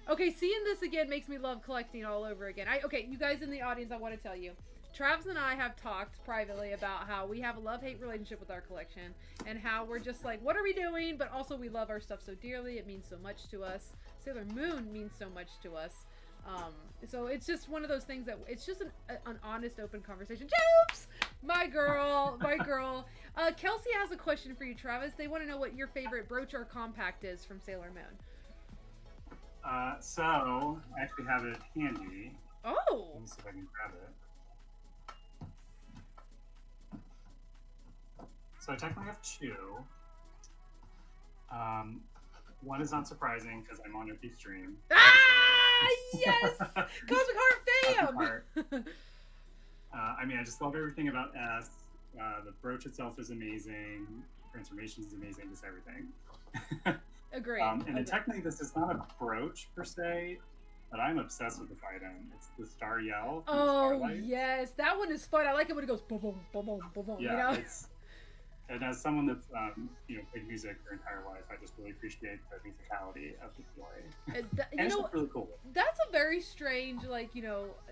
Okay, seeing this again makes me love collecting all over again. Okay, you guys in the audience, I want to tell you. Travis and I have talked privately about how we have a love-hate relationship with our collection and how we're just like, what are we doing? But also we love our stuff so dearly. It means so much to us. Sailor Moon means so much to us. So it's just one of those things that it's just an honest, open conversation. Oops! My girl. Kelsey has a question for you, Travis. They want to know what your favorite brooch or compact is from Sailor Moon. So I actually have it handy. Oh! Let me see if I can grab it. So I technically have two. One is not surprising because I'm on your peak stream. Ah, yes! Cosmic Heart fam! I mean, I just love everything about S. The brooch itself is amazing. Transformation is amazing. Just everything. Agreed. And technically, this is not a brooch per se, but I'm obsessed with this item. It's the Star Yell. Oh yes, that one is fun. I like it when it goes boom, boom, boom, boom, boom, boom. Yeah, you know? And as someone that's played music their entire life, I just really appreciate the musicality of the toy. And it's really cool. That's a very strange,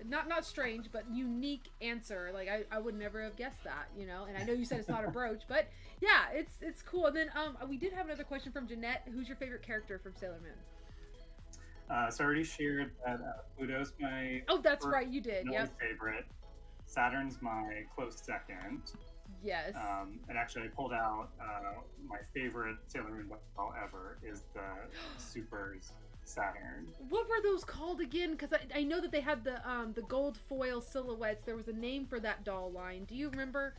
not strange, but unique answer. Like I would never have guessed that, And I know you said it's not a brooch, but yeah, it's cool. And then we did have another question from Jeanette. Who's your favorite character from Sailor Moon? So I already shared that Pluto's my that's right, you did. Yep. favorite. Saturn's my close second. Yes. And actually, I pulled out my favorite Sailor Moon doll ever is the Super's Saturn. What were those called again? Because I know that they had the gold foil silhouettes. There was a name for that doll line. Do you remember?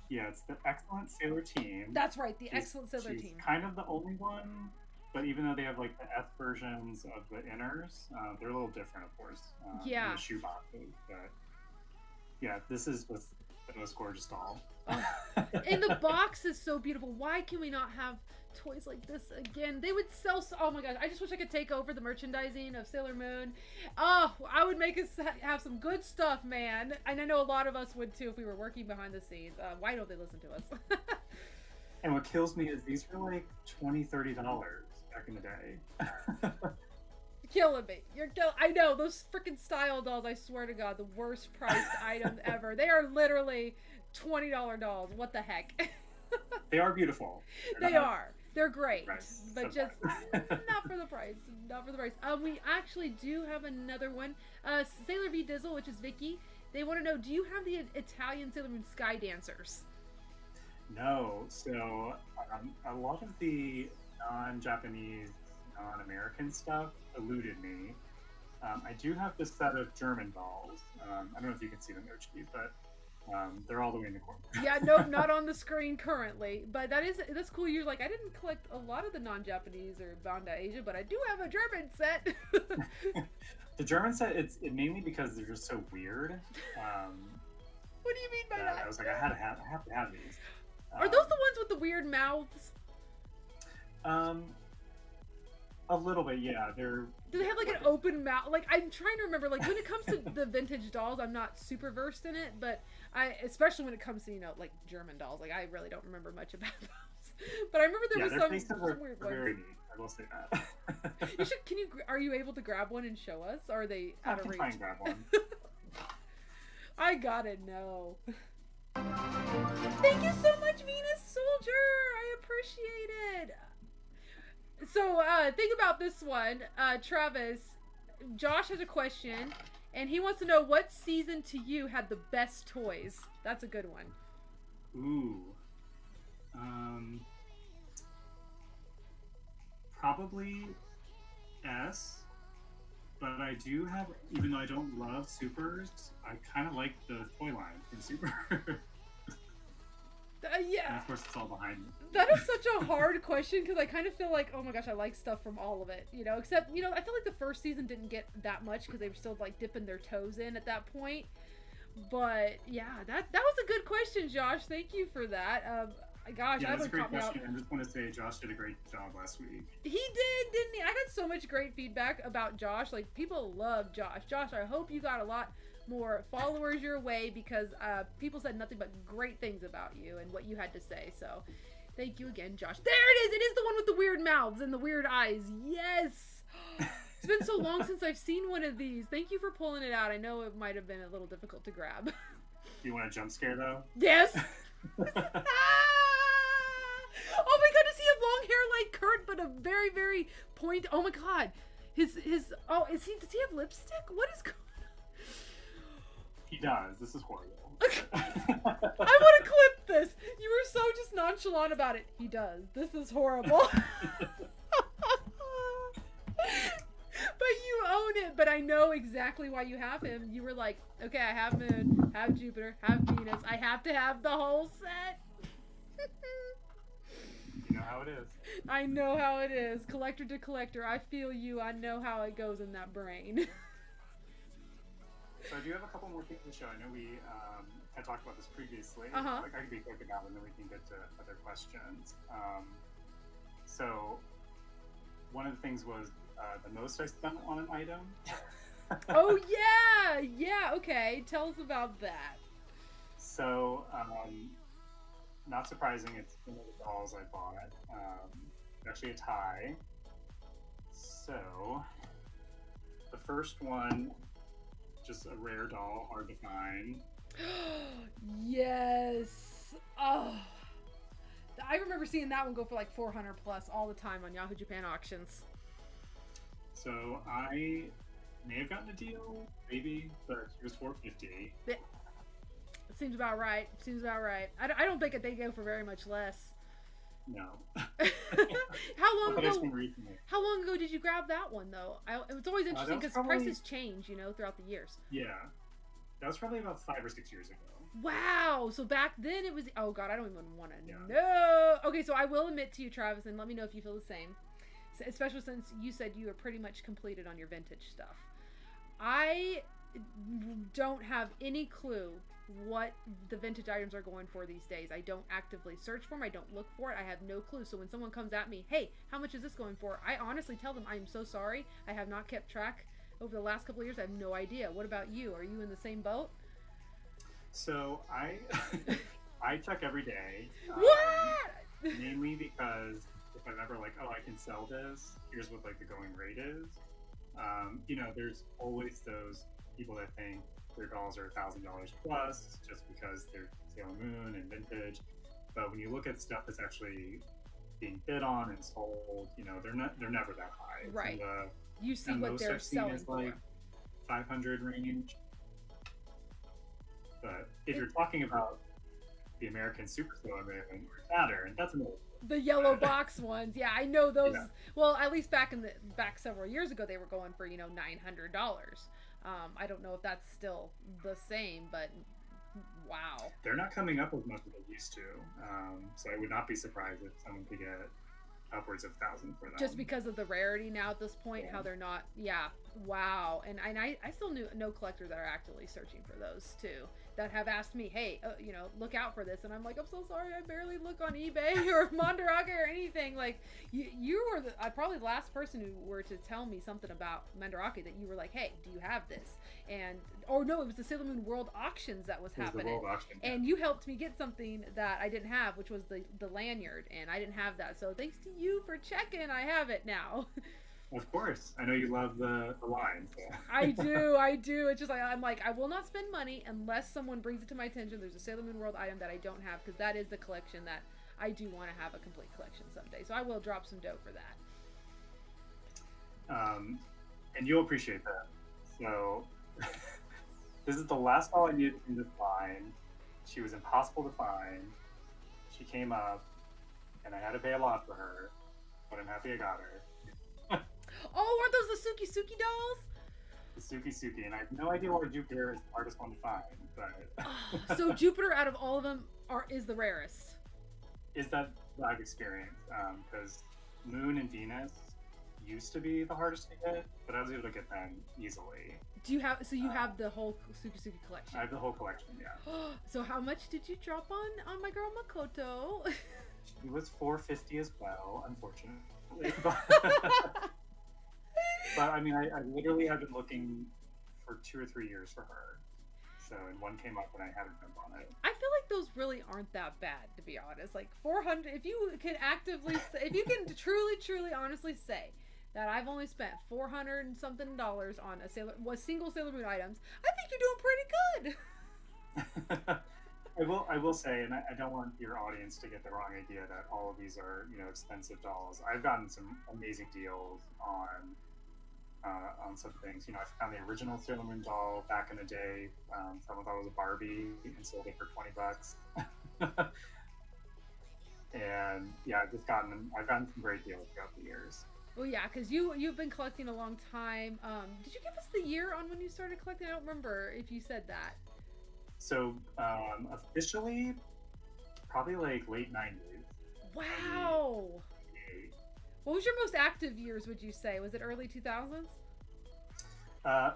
Yeah, it's the Excellent Sailor Team. That's right, the Excellent Sailor Team. Kind of the only one, but even though they have like the F versions of the inners, they're a little different, of course. Yeah. In the shoe boxes, but yeah, this is the most gorgeous doll. And the box is so beautiful. Why can we not have toys like this again? They would sell oh my gosh, I just wish I could take over the merchandising of Sailor Moon. Oh, I would make us have some good stuff, man. And I know a lot of us would too if we were working behind the scenes. Why don't they listen to us? And what kills me is these were like $20-$30 back in the day. Killing me. I know, those freaking style dolls, I swear to God, the worst priced items ever. They are literally $20 dolls. What the heck? They are beautiful. They are. They're great. But just not for the price. Not for the price. We actually do have another one. Sailor V Dizzle, which is Vicky. They want to know, do you have the Italian Sailor Moon Sky Dancers? No. So a lot of the non-Japanese, non-American stuff eluded me. I do have this set of German dolls. I don't know if you can see them there, Chief, but they're all the way in the corner. Yeah, nope, not on the screen currently. But that's cool. You're like, I didn't collect a lot of the non-Japanese or bound to Asia, but I do have a German set. The German set, it's mainly because they're just so weird. What do you mean by that? I was like, I have to have these. Are those the ones with the weird mouths? A little bit, yeah. Do they have like an open mouth? Like, I'm trying to remember. Like, when it comes to the vintage dolls, I'm not super versed in it, but especially when it comes to like German dolls, like I really don't remember much about those. But I remember there was some weird ones. Very neat. I will say that. Are you able to grab one and show us? Or are they out of reach? I can try and grab one. I gotta know. Thank you so much, Venus Soldier. I appreciate it. So, think about this one, Travis. Josh has a question, and he wants to know what season to you had the best toys. That's a good one. Ooh. Probably S. But I do have, even though I don't love Supers, I kind of like the toy line from Super. Yeah. And of course, it's all behind me. That is such a hard question because I kind of feel like, oh my gosh, I like stuff from all of it, you know, except, you know, I feel like the first season didn't get that much because they were still like dipping their toes in at that point. But yeah, that was a good question, Josh. Thank you for that. Gosh, Yeah, that that's a would great caught me out. question. I just want to say Josh did a great job last week. He did, didn't he? I got so much great feedback about Josh. Like, people love Josh. Josh, I hope you got a lot more followers your way because people said nothing but great things about you and what you had to say. So, thank you again, Josh. There it is! It is the one with the weird mouths and the weird eyes. Yes! It's been so long since I've seen one of these. Thank you for pulling it out. I know it might have been a little difficult to grab. Do you want a jump scare, though? Yes! Oh my god, does he have long hair like Kurt, but a very, very point? Oh my god. Does he have lipstick? What is going on? He does. This is horrible. I want to clip this. You were so just nonchalant about it. He does. This is horrible. But you own it. But I know exactly why you have him. You were like, okay, I have Moon, have Jupiter, have Venus. I have to have the whole set. You know how it is. I know how it is. Collector to collector. I feel you. I know how it goes in that brain. So I do have a couple more things to show. I know we had talked about this previously. Uh-huh. Like, I could be quick about it, and then we can get to other questions. So one of the things was the most I spent on an item. Oh yeah, yeah. Okay, tell us about that. So not surprising, it's one of the dolls I bought. Actually a tie. So the first one, just a rare doll, hard to find. Yes. Oh, I remember seeing that one go for like 400 plus all the time on Yahoo Japan auctions. So I may have gotten a deal, maybe, but it was $450. It seems about right. Seems about right. I don't think that they go for very much less. No. How long But ago? it's been recently. How long ago did you grab that one though? It's always interesting was because probably- prices change, you know, throughout the years. Yeah. That was probably about 5 or 6 years ago. Wow. So back then it was. Oh God, I don't even want to Yeah. know. Okay, so I will admit to you, Travis, and let me know if you feel the same. Especially since you said you were pretty much completed on your vintage stuff. I don't have any clue what the vintage items are going for these days. I don't actively search for them. I don't look for it. I have no clue. So when someone comes at me, hey, how much is this going for? I honestly tell them, I'm so sorry. I have not kept track over the last couple of years. I have no idea. What about you? Are you in the same boat? So I check every day. What? Mainly because if I'm ever like, oh, I can sell this, here's what like the going rate is. You know, there's always those people that think their dolls are $1,000 plus just because they're Sailor Moon and vintage. But when you look at stuff that's actually being bid on and sold, you know, they're never that high. It's Right. in the, You see and what most they're I've seen selling is for. like 500 range. But if you're talking about the American Super Sailor Moon or Saturn, that's another. The yellow box ones, yeah, I know those. Yeah. Well, at least back several years ago, they were going for $900. I don't know if that's still the same, but wow. They're not coming up as much as they used to, so I would not be surprised if someone could get upwards of 1,000 for them. Just because of the rarity now at this point, Yeah. how they're not. Yeah, wow. And I still know collectors that are actively searching for those too. That have asked me, hey, you know, look out for this, and I'm like, I'm so sorry, I barely look on eBay or Mandarake or anything. Like, you were probably the last person who were to tell me something about Mandarake that you were like, hey, do you have this? Or no, it was the Sailor Moon World Auctions that was It was the happening, World Auction. and you helped me get something that I didn't have, which was the lanyard, and I didn't have that. So thanks to you for checking, I have it now. Of course, I know you love the line. So. I do. It's just like, I'm like, I will not spend money unless someone brings it to my attention. There's a Sailor Moon World item that I don't have, because that is the collection that I do want to have a complete collection someday. So I will drop some dough for that. And you'll appreciate that. So this is the last doll I needed in this line. She was impossible to find. She came up, and I had to pay a lot for her, but I'm happy I got her. Oh, aren't those the Suki dolls? Suki, and I have no idea why Jupiter is the hardest one to find, but So Jupiter, out of all of them, is the rarest. is that what I've experienced? Because Moon and Venus used to be the hardest to get, but I was able to get them easily. Do you have? So you have the whole Suki collection. I have the whole collection, yeah. So how much did you drop on my girl Makoto? It was $450 as well, unfortunately. But I mean, I literally have been looking for 2 or 3 years for her. So, and one came up and I haven't jumped on it. I feel like those really aren't that bad, to be honest. Like 400, if you can actively, if you can truly, honestly say that I've only spent $400 and something on single Sailor Moon items, I think you're doing pretty good. I will say, and I don't want your audience to get the wrong idea that all of these are, expensive dolls. I've gotten some amazing deals on some things. I found the original Sailor Moon doll back in the day. Someone thought it was a Barbie and sold it for $20. And yeah, I've gotten some great deals throughout the years. Well, yeah, because you've been collecting a long time. Did you give us the year on when you started collecting? I don't remember if you said that. So officially, probably like late 90s. Wow. What was your most active years, would you say? Was it early 2000s?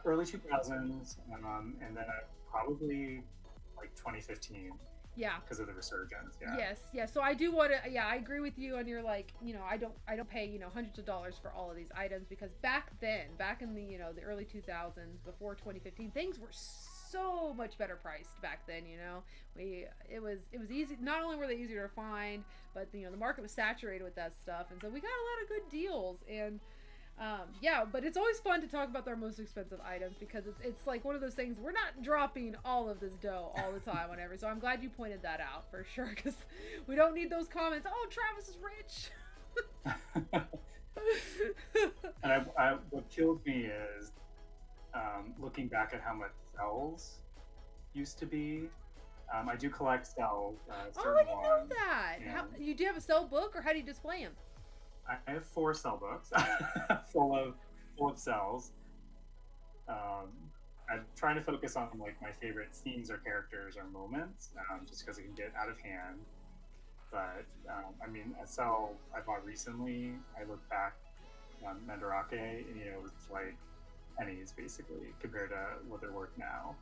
Early 2000s, and then probably like 2015. Yeah. Because of the resurgence, yeah. Yes. So I do want to, I agree with you on your, like, I don't pay, hundreds of dollars for all of these items, because back in the, the early 2000s, before 2015, things were so much better priced back then. It was easy. Not only were they easier to find, but the market was saturated with that stuff, and so we got a lot of good deals. And but it's always fun to talk about our most expensive items, because it's like one of those things, we're not dropping all of this dough all the time on every. So I'm glad you pointed that out for sure, because we don't need those comments. Oh, Travis is rich. And what kills me is looking back at how much cells used to be. I do collect cells. Oh, I didn't know that. You do have a cell book, or how do you display them? I have 4 cell books full of cells. I'm trying to focus on like my favorite scenes or characters or moments, just because it can get out of hand. But I mean, a cell I bought recently, I look back on Mandarake, and it was like pennies basically compared to what they're worth now.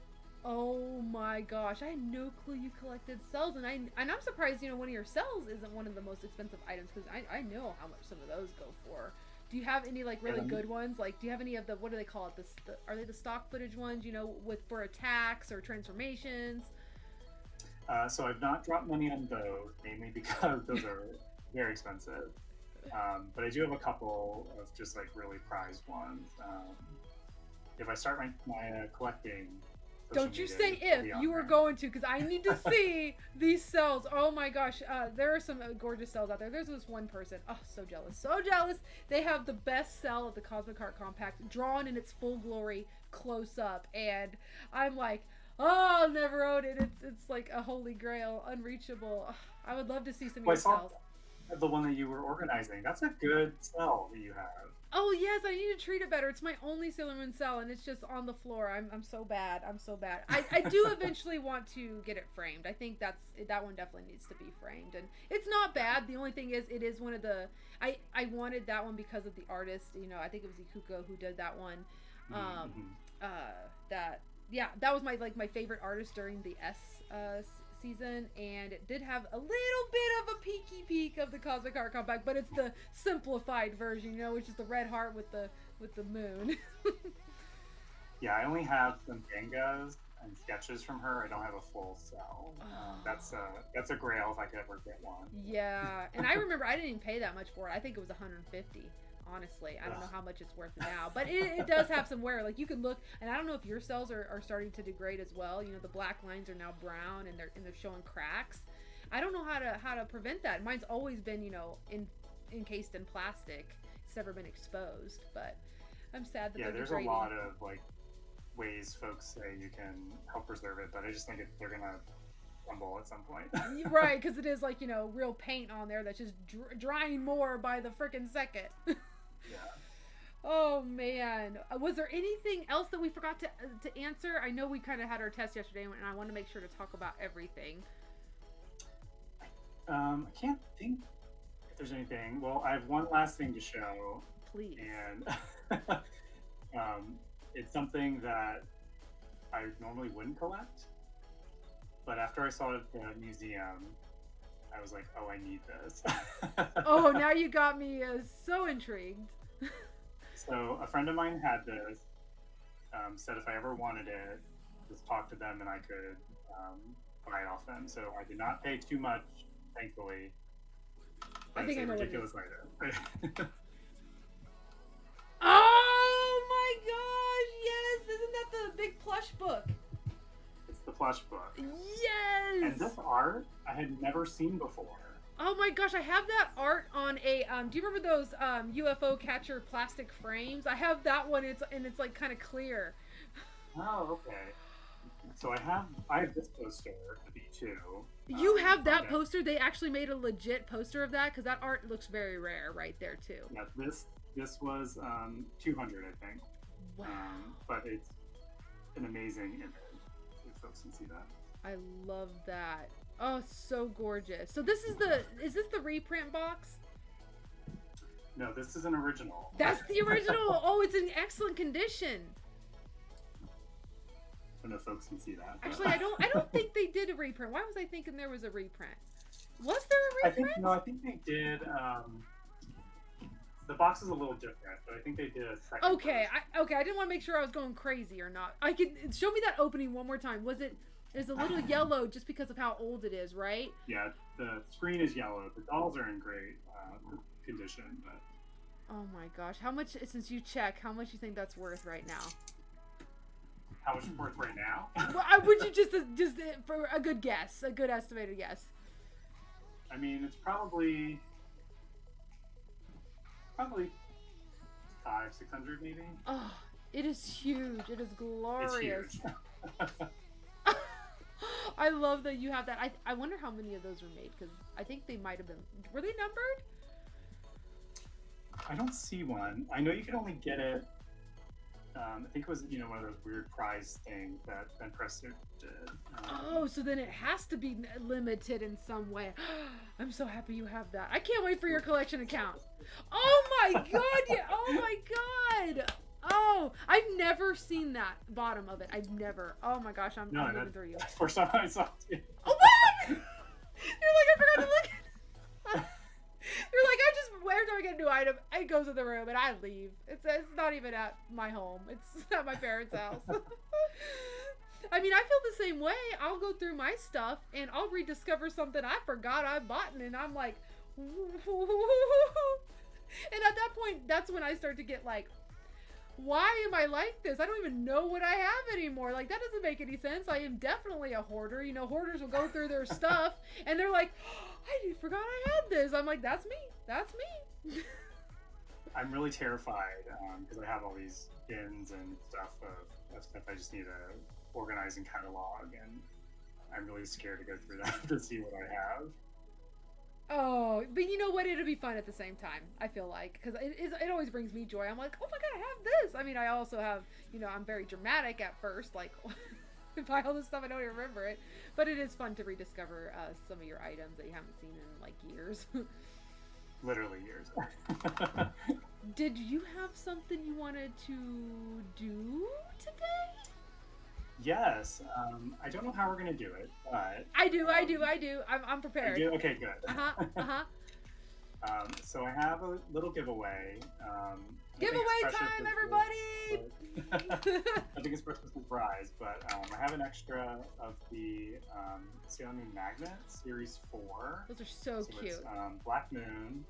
Oh my gosh, I had no clue you collected cells, and I'm surprised one of your cells isn't one of the most expensive items, because I know how much some of those go for. Do you have any like really good ones? Like, do you have any of the, what do they call it? Are they the stock footage ones? For attacks or transformations? So I've not dropped money on those, mainly because those are very expensive. But I do have a couple of just like really prized ones. If I start my collecting. Don't you say if you were going to, because I need to see these cells. Oh my gosh, there are some gorgeous cells out there. There's this one person. Oh, so jealous. They have the best cell of the Cosmic Heart Compact, drawn in its full glory, close up, and I'm like, oh, I'll never own it. It's like a holy grail, unreachable. Oh, I would love to see some of your cells. The one that you were organizing. That's a good cell that you have. Oh yes, I need to treat it better. It's my only Sailor Moon cell, and it's just on the floor. I'm so bad. I do eventually want to get it framed. I think that one definitely needs to be framed, and it's not bad. The only thing is, it is one of the I wanted that one because of the artist. I think it was Ikuko who did that one. That was my favorite artist during the S season, and it did have a little bit of a peek of the Cosmic Heart Compact, but it's the simplified version, which is the red heart with the moon. Yeah, I only have some mangas and sketches from her. I don't have a full cell. That's a grail if I could ever get one. Yeah, and I remember I didn't even pay that much for it. I think it was $150. Honestly, I don't know how much it's worth now, but it does have some wear. Like, you can look, and I don't know if your cells are starting to degrade as well. The black lines are now brown, and they're showing cracks. I don't know how to prevent that. Mine's always been encased in plastic. It's never been exposed, but I'm sad that they're there's degrading. A lot of like ways folks say you can help preserve it, but I just think they're gonna crumble at some point. Right, because it is like real paint on there that's just drying more by the frickin' second. Yeah. Oh man, was there anything else that we forgot to answer? I know we kind of had our test yesterday, and I want to make sure to talk about everything. I can't think if there's anything. Well, I have one last thing to show. Please. And it's something that I normally wouldn't collect, but after I saw it at the museum, I was like, oh, I need this. Oh, now you got me so intrigued. So a friend of mine had this, said if I ever wanted it, just talk to them and I could buy it off them. So I did not pay too much, thankfully. I think I know ridiculous item. Oh my gosh, yes! Isn't that the big plush book? It's the plush book. Yes! And this art I had never seen before. Oh my gosh, I have that art on a, do you remember those UFO catcher plastic frames? I have that one, it's like kind of clear. Oh, okay. So I have this poster, the B2. You have that poster? They actually made a legit poster of that? Because that art looks very rare right there too. Yeah, this was 200, I think. Wow. But it's an amazing image. If folks can see that. I love that. Oh, so gorgeous. So is this the reprint box? No, this is an original. That's the original. Oh, it's in excellent condition. I don't know if folks can see that. Actually, I don't think they did a reprint. Why was I thinking there was a reprint? Was there a reprint? I think they did. The box is a little different, but I think they did a second. Okay, I didn't want to make sure I was going crazy or not. I could show me that opening one more time. It's a little yellow just because of how old it is, right? Yeah, the screen is yellow. The dolls are in great condition, but. Oh my gosh, how much? Since you check, how much you think that's worth right now? How much it's worth right now? Well, would you just for a good guess, a good estimated guess? I mean, it's probably 500-600 maybe. Oh, it is huge. It is glorious. It's huge. I love that you have that. I wonder how many of those were made, because I think they might have been. Were they numbered? I don't see one. I know you can only get it. I think it was one of those weird prize things that Ben Presto did. Oh, so then it has to be limited in some way. I'm so happy you have that. I can't wait for your collection account. Oh my god! Yeah. Oh my god! Oh, I've never seen that bottom of it. I've never. Oh my gosh, I'm living through you. First time I saw it. Oh what? You're like, I forgot to look at. You're like, every time I get a new item, it goes in the room and I leave. It's not even at my home. It's at my parents' house. I mean, I feel the same way. I'll go through my stuff and I'll rediscover something I forgot I bought, and I'm like, and at that point, that's when I start to get like, why am I like this? I don't even know what I have anymore. Like, that doesn't make any sense. I am definitely a hoarder. Hoarders will go through their stuff and they're like, I forgot I had this. I'm like, that's me. That's me. I'm really terrified because I have all these bins and stuff of stuff I just need to organize and catalog, and I'm really scared to go through that to see what I have. Oh, but you know what? It'll be fun at the same time, I feel like, because it always brings me joy. I'm like, oh my god, I have this. I mean, I also have, I'm very dramatic at first, like, buy all this stuff, I don't even remember it. But it is fun to rediscover some of your items that you haven't seen in, like, years. Literally years. Did you have something you wanted to do today? Yes. I don't know how we're going to do it, but... I do. I'm prepared. You do? Okay, good. Uh-huh. So I have a little giveaway. Giveaway time, everybody! I think it's for a surprise, but I have an extra of the Sailor Moon Magnet Series 4. Those are so cute. It's, Black Moon.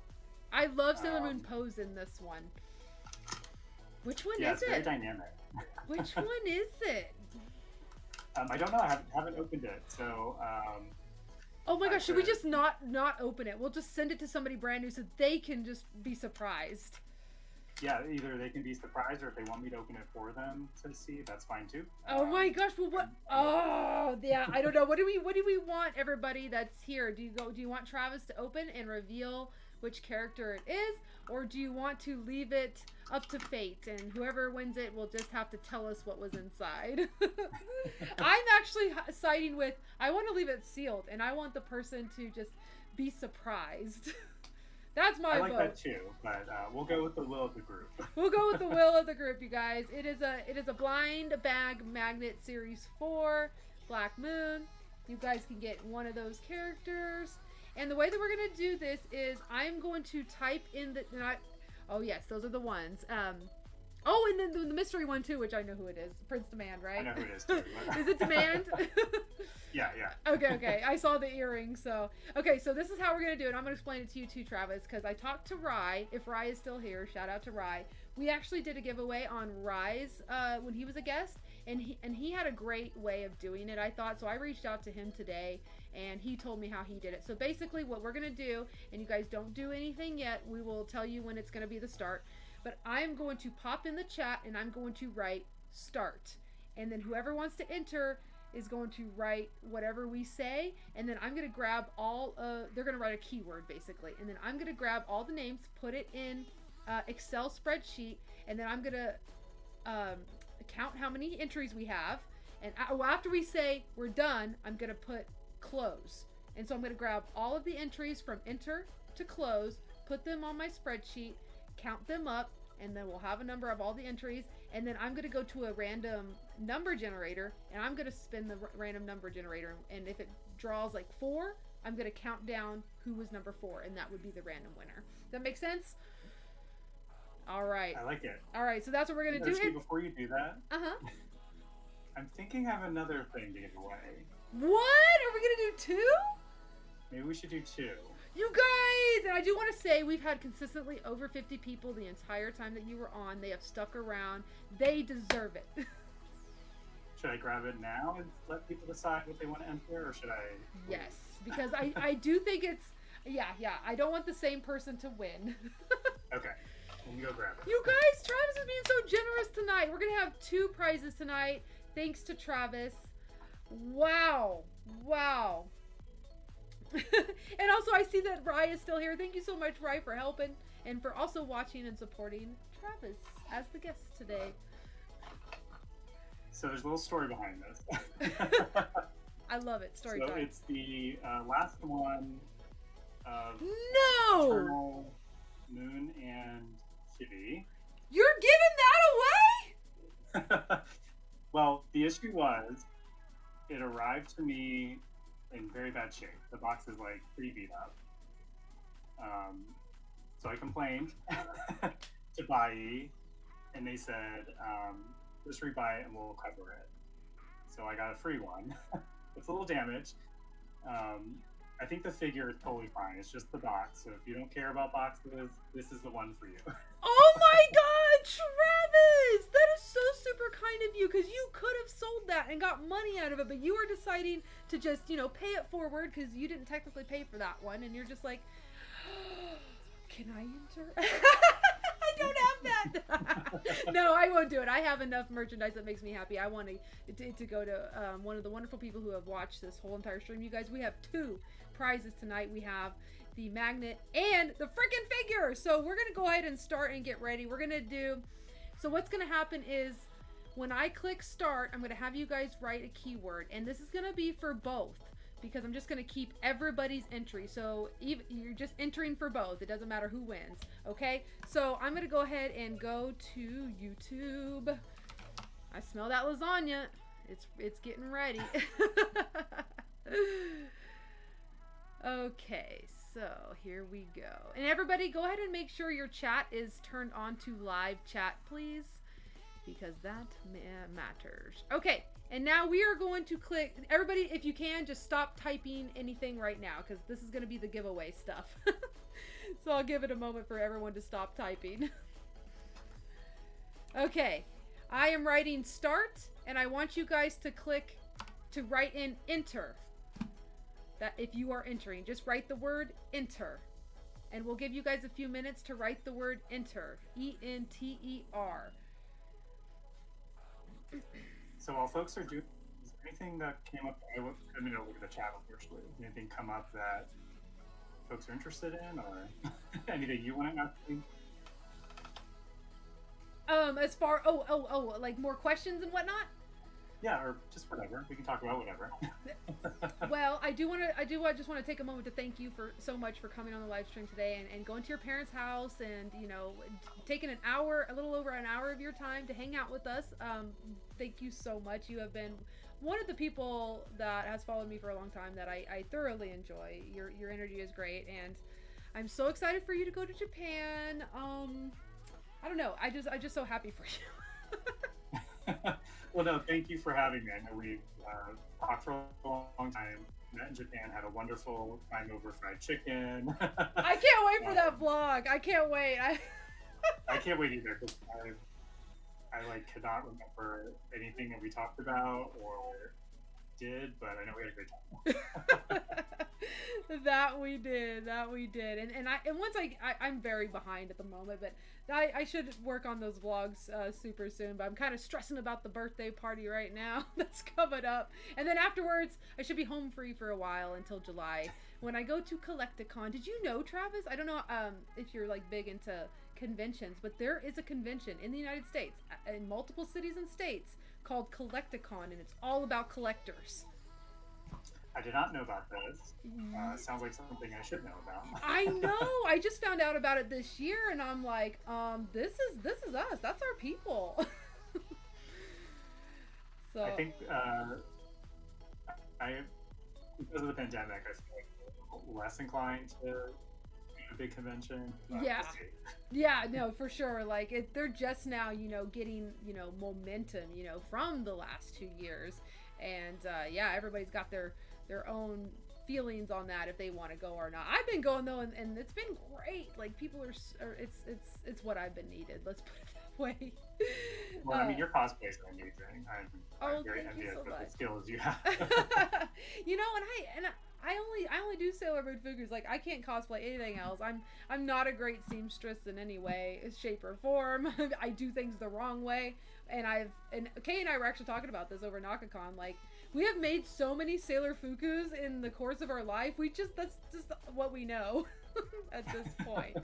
I love Sailor Moon pose in this one. Which one is it? Yeah, it's very dynamic. Which one is it? I don't know. I haven't opened it, so... oh my gosh, should we just not open it? We'll just send it to somebody brand new so they can just be surprised. Yeah, either they can be surprised, or if they want me to open it for them to see, that's fine too. Oh my gosh, well what? Oh yeah, I don't know. What do we want, everybody that's here? Do you want Travis to open and reveal which character it is, or do you want to leave it up to fate and whoever wins it will just have to tell us what was inside? I'm actually siding with, I want to leave it sealed and I want the person to just be surprised. That's my vote. I like that too, but we'll go with the will of the group. We'll go with the will of the group, you guys. It is a blind bag magnet series 4, Black Moon. You guys can get one of those characters. And the way that we're going to do this is I'm going to type in the... oh, yes, those are the ones. Oh, and then the mystery one, too, which I know who it is. Prince Demand, right? I know who it is, too. Is it Demand? Yeah. Okay. I saw the earring, so... Okay, so this is how we're going to do it. I'm going to explain it to you, too, Travis, because I talked to Rye. If Rye is still here, shout out to Rye. We actually did a giveaway on Rye's when he was a guest, and he had a great way of doing it, I thought. So I reached out to him today, and he told me how he did it. So basically what we're going to do, and you guys don't do anything yet, we will tell you when it's going to be the start. But I'm going to pop in the chat and I'm going to write start. And then whoever wants to enter is going to write whatever we say. And then I'm going to grab they're going to write a keyword basically. And then I'm going to grab all the names, put it in Excel spreadsheet. And then I'm going to count how many entries we have. And after we say we're done, I'm going to put close. And so I'm going to grab all of the entries from enter to close, put them on my spreadsheet, count them up, and then we'll have a number of all the entries, and then I'm going to go to a random number generator and I'm going to spin the random number generator, and if it draws like 4, I'm going to count down who was number 4, and that would be the random winner. Does that make sense? All right. I like it. All right, so that's what we're going to do. Before you do that, I'm thinking I have another thing to give away. What? Are we going to do 2? Maybe we should do 2. You guys, and I do want to say we've had consistently over 50 people the entire time that you were on. They have stuck around. They deserve it. Should I grab it now and let people decide what they want to enter, or should I? Yes, because I do think it's, yeah. I don't want the same person to win. Okay, let me go grab it. You guys, Travis is being so generous tonight. We're going to have 2 prizes tonight, thanks to Travis. Wow. And also I see that Rye is still here. Thank you so much, Rye, for helping and for also watching and supporting Travis as the guest today. So there's a little story behind this. I love it. Story so time. It's the last one of No! Eternal Moon and Chibi. You're giving that away? Well, the issue was it arrived to me in very bad shape. The box is like pretty beat up. So I complained to Bai, and they said, just rebuy it and we'll cover it. So I got a free one. It's a little damaged. I think the figure is totally fine. It's just the box. So if you don't care about boxes, this is the one for you. Oh my God, Travis! That is so super kind of you, because you could have sold that and got money out of it, but you were deciding to just, pay it forward because you didn't technically pay for that one, and you're just like, can I enter? I don't have that. No, I won't do it. I have enough merchandise that makes me happy. I want to go to one of the wonderful people who have watched this whole entire stream. You guys, we have 2 prizes tonight. We have the magnet and the freaking figure. So we're going to go ahead and start and get ready. We're going to do, so what's going to happen is when I click start, I'm going to have you guys write a keyword, and this is going to be for both, because I'm just going to keep everybody's entry. So even, you're just entering for both. It doesn't matter who wins. Okay. So I'm going to go ahead and go to YouTube. I smell that lasagna. It's getting ready. Okay, so here we go. And everybody, go ahead and make sure your chat is turned on to live chat, please, because that matters. Okay, and now we are going to click. Everybody, if you can, just stop typing anything right now, because this is going to be the giveaway stuff. So I'll give it a moment for everyone to stop typing. Okay, I am writing start, and I want you guys to click to write in enter. That if you are entering, just write the word enter, and we'll give you guys a few minutes to write the word enter. E-N-T-E-R. So while folks are doing, is there anything that came up? I mean, look at the chat, unfortunately. Anything come up that folks are interested in, or anything you want to ask me? As far like more questions and whatnot. Yeah, or just whatever. We can talk about whatever. Well, I just want to take a moment to thank you for so much for coming on the live stream today and going to your parents' house and, you know, taking a little over an hour of your time to hang out with us. Thank you so much. You have been one of the people that has followed me for a long time that I thoroughly enjoy. Your energy is great, and I'm so excited for you to go to Japan. I don't know. I just so happy for you. Well, no, thank you for having me. I know we've talked for a long time. Met in Japan, had a wonderful time over fried chicken. I can't wait for that vlog. I can't wait. I can't wait either, because I like cannot remember anything that we talked about or did, but I know we had a great time. That we did, and once I'm very behind at the moment, but I should work on those vlogs super soon. But I'm kind of stressing about the birthday party right now that's coming up, and then afterwards I should be home free for a while until July when I go to Collecticon. Did you know, Travis? I don't know if you're like big into conventions, but there is a convention in the United States in multiple cities and states called Collecticon, and it's all about collectors. I did not know about this. Sounds like something I should know about. I know. I just found out about it this year, and I'm like, this is us. That's our people. So I think because of the pandemic, I feel like I'm less inclined to do a big convention. Yeah. We'll see. Yeah, no, for sure. Like they're just now, you know, getting, you know, momentum, you know, from the last 2 years, and yeah, everybody's got their own feelings on that if they want to go or not. I've been going though, and it's been great. Like people are it's what I've been needed. Let's put it that way. Well, I mean, your cosplay is amazing. I'm very envious of the skills you have. You know, and I only do Sailor Moon figures. Like I can't cosplay anything else. I'm not a great seamstress in any way, shape, or form. I do things the wrong way, and Kay and I were actually talking about this over NakaCon. Like we have made so many Sailor Fukus in the course of our life. That's just what we know at this point.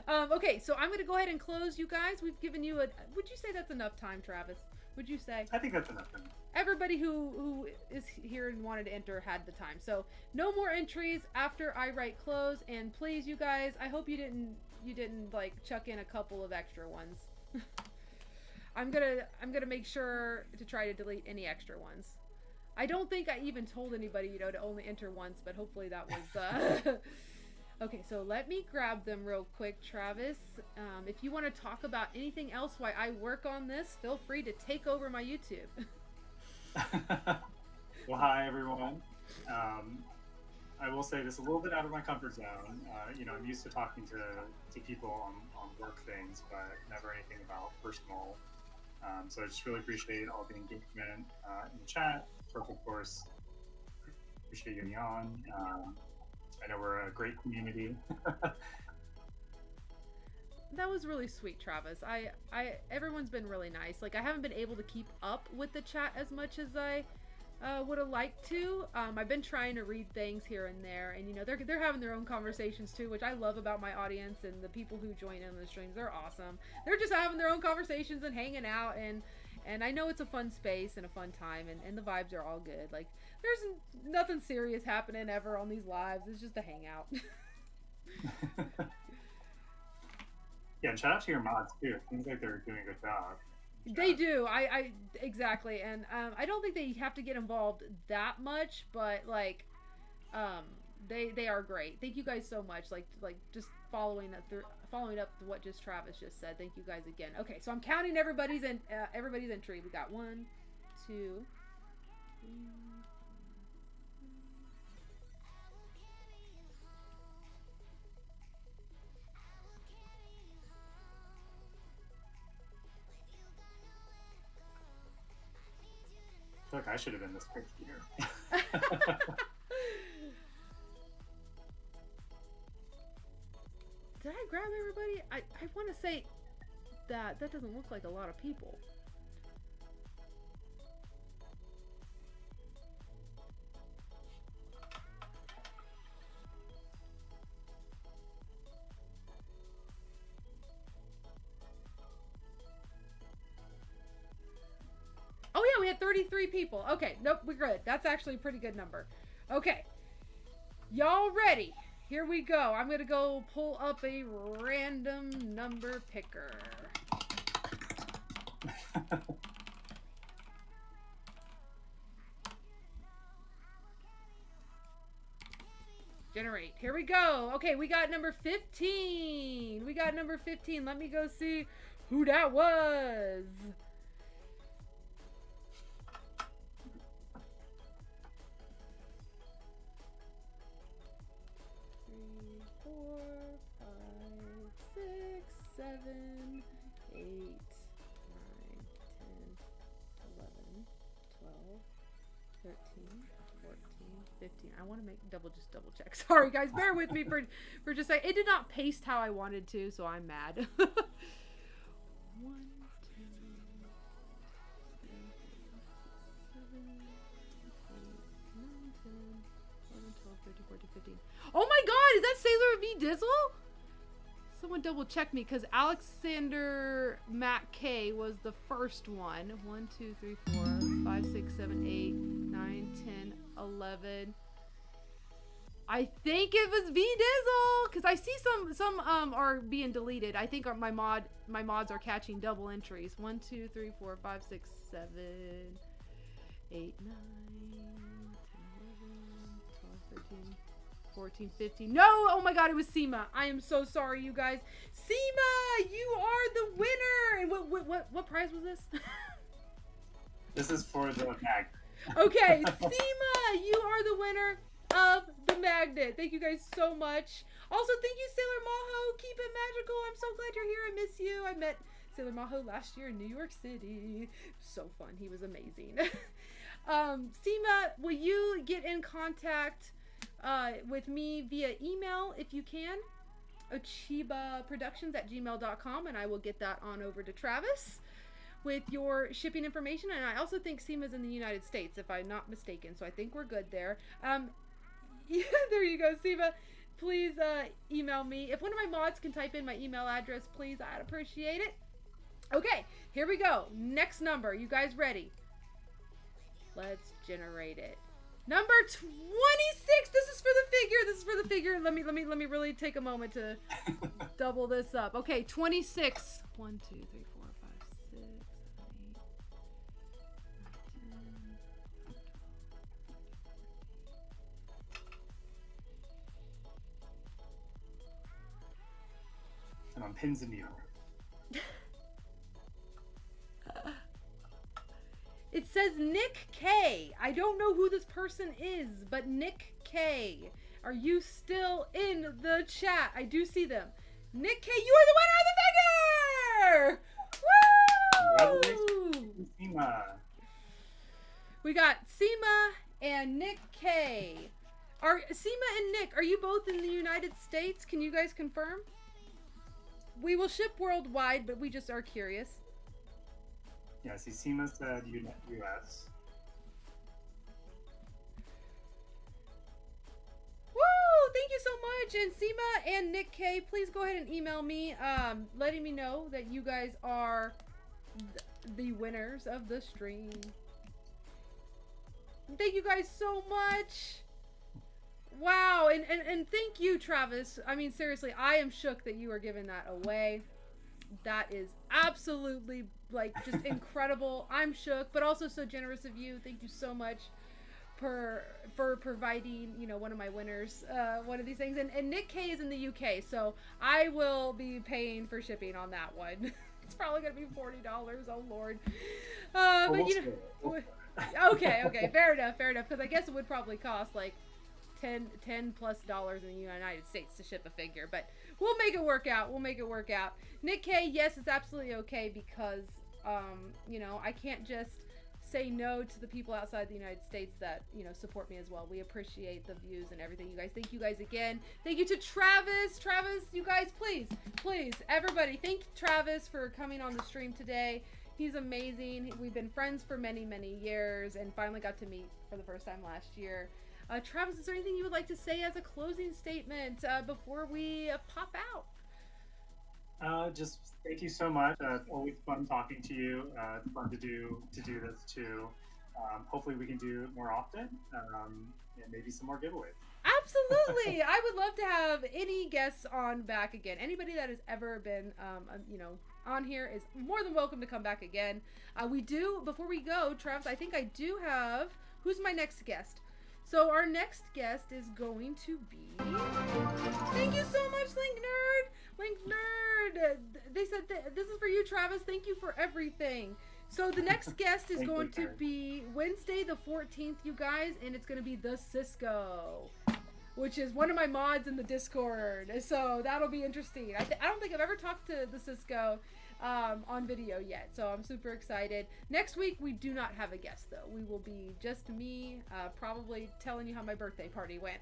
Okay, so I'm gonna go ahead and close, you guys. We've given you would you say that's enough time, Travis? Would you say? I think that's enough time. Everybody who is here and wanted to enter had the time. So no more entries after I write close. And please, you guys, I hope you didn't like chuck in a couple of extra ones. I'm gonna make sure to try to delete any extra ones. I don't think I even told anybody, you know, to only enter once, but hopefully that was okay. So let me grab them real quick, Travis. If you want to talk about anything else while I work on this, feel free to take over my YouTube. Well, hi everyone. I will say this a little bit out of my comfort zone. You know, I'm used to talking to people on work things, but never anything about personal. So I just really appreciate all the engagement in the chat. Of course, appreciate you being on. I know we're a great community. That was really sweet, Travis. Everyone's been really nice. Like I haven't been able to keep up with the chat as much as I would have liked to. I've been trying to read things here and there, and you know they're having their own conversations too, which I love about my audience and the people who join in the streams. They're awesome. They're just having their own conversations and hanging out, and I know it's a fun space and a fun time, and the vibes are all good. Like there's nothing serious happening ever on these lives. It's just a hangout. Yeah, and shout out to your mods too. It seems like they're doing a good job. They do. I exactly, and I don't think they have to get involved that much, but like, they are great. Thank you guys so much. Like just following up to what just Travis just said. Thank you guys again. Okay, so I'm counting everybody's entry. We got 1, 2, 3. I feel like I should have been this quick here. Did I grab everybody? I want to say that doesn't look like a lot of people. already 3 people. Okay, nope, we're good. That's actually a pretty good number. Okay. Y'all ready? Here we go. I'm going to go pull up a random number picker. Generate. Here we go. Okay, we got number 15. We got number 15. Let me go see who that was. Three, 4, 5, 6, 7, 8, 9, 10, 11, 12, 13, 14, 15. I want to make double check. Sorry guys, bear with me for just a second. It did not paste how I wanted to, so I'm mad. 1, 2, 3, 4, 5, 6, 7, 8, 9, 10, 11, 12, 13, 14, 15. Oh my god, is that Sailor V Dizzle? Someone double check me, because Alexander Matt K was the first one. 1, 2, 3, 4, 5, 6, 7, 8, 9, 10, 11. I think it was V Dizzle, because I see some are being deleted. I think my mods are catching double entries. 1, 2, 3, 4, 5, 6, 7, 8, 9, 10, 11, 12, 13, 14, 15. No! Oh my god, it was Seema. I am so sorry, you guys. Seema, you are the winner! And what prize was this? This is for the mag. Okay, Seema, you are the winner of the magnet. Thank you guys so much. Also, thank you, Sailor Maho. Keep it magical. I'm so glad you're here. I miss you. I met Sailor Maho last year in New York City. So fun. He was amazing. Seema, will you get in contact with me via email if you can? Ochibaproductions@gmail.com, and I will get that on over to Travis with your shipping information. And I also think Seema's in the United States, if I'm not mistaken, so I think we're good there. Yeah, there you go, Seema. Please email me. If one of my mods can type in my email address, please, I'd appreciate it. Okay, here we go. Next number. You guys ready? Let's generate it. Number 26. This is for the figure. This is for the figure. Let me really take a moment to double this up. Okay, 26. 1, 2, 3, 4, 5, 6, 7, 8, 9, 10. And on pins and needles. It says Nick K. I don't know who this person is, but Nick K. Are you still in the chat? I do see them. Nick K, you are the winner of the figure! Woo! Congratulations, Seema. We got Seema and Nick K. Seema and Nick, are you both in the United States? Can you guys confirm? We will ship worldwide, but we just are curious. Yeah, see, Seema said US. Woo! Thank you so much. And Seema and Nick K, please go ahead and email me, letting me know that you guys are the winners of the stream. Thank you guys so much. Wow, and thank you, Travis. I mean, seriously, I am shook that you are giving that away. That is absolutely, like, just incredible. I'm shook, but also so generous of you. Thank you so much for providing, you know, one of my winners, one of these things. And Nick K is in the UK, so I will be paying for shipping on that one. It's probably going to be $40. Oh, Lord. But, you know, okay, fair enough, because I guess it would probably cost, like, $10 plus in the United States to ship a figure, but we'll make it work out. Nick K, yes, it's absolutely okay, because you know, I can't just say no to the people outside the United States that, you know, support me as well. We appreciate the views and everything, you guys. Thank you guys again. Thank you to Travis, you guys, please, everybody, thank Travis for coming on the stream today. He's amazing. We've been friends for many years and finally got to meet for the first time last year. Travis, is there anything you would like to say as a closing statement before we pop out? Just thank you so much. It's always fun talking to you. It's fun to do this too. Hopefully we can do it more often, and maybe some more giveaways. Absolutely. I would love to have any guests on back again. Anybody that has ever been, on here is more than welcome to come back again. We do, before we go, Travis, I think I do have, who's my next guest? So our next guest is going to be, thank you so much, Link Nerd. Link Nerd. They said this is for you, Travis. Thank you for everything. So the next guest is going to be Wednesday the 14th, you guys, and it's going to be the Cisco, which is one of my mods in the Discord. So that'll be interesting. I don't think I've ever talked to the Cisco on video yet, so I'm super excited. Next week we do not have a guest though. We will be just me, probably telling you how my birthday party went.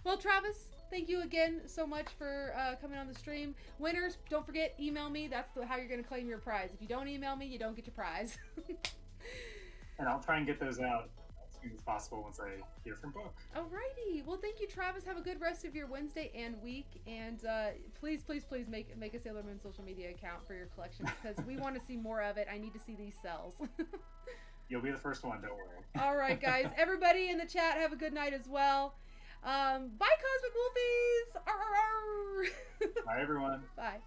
Well, Travis, thank you again so much for coming on the stream. Winners, don't forget, email me. That's how you're going to claim your prize. If you don't email me, you don't get your prize. And I'll try and get those out as soon as possible once I hear from Book. Alrighty. Well, thank you, Travis. Have a good rest of your Wednesday and week. And please, please, please make a Sailor Moon social media account for your collection because we want to see more of it. I need to see these cells. You'll be the first one, don't worry. All right, guys. Everybody in the chat, have a good night as well. Bye, Cosmic Wolfies! Arr, arr, arr. Bye, everyone. Bye.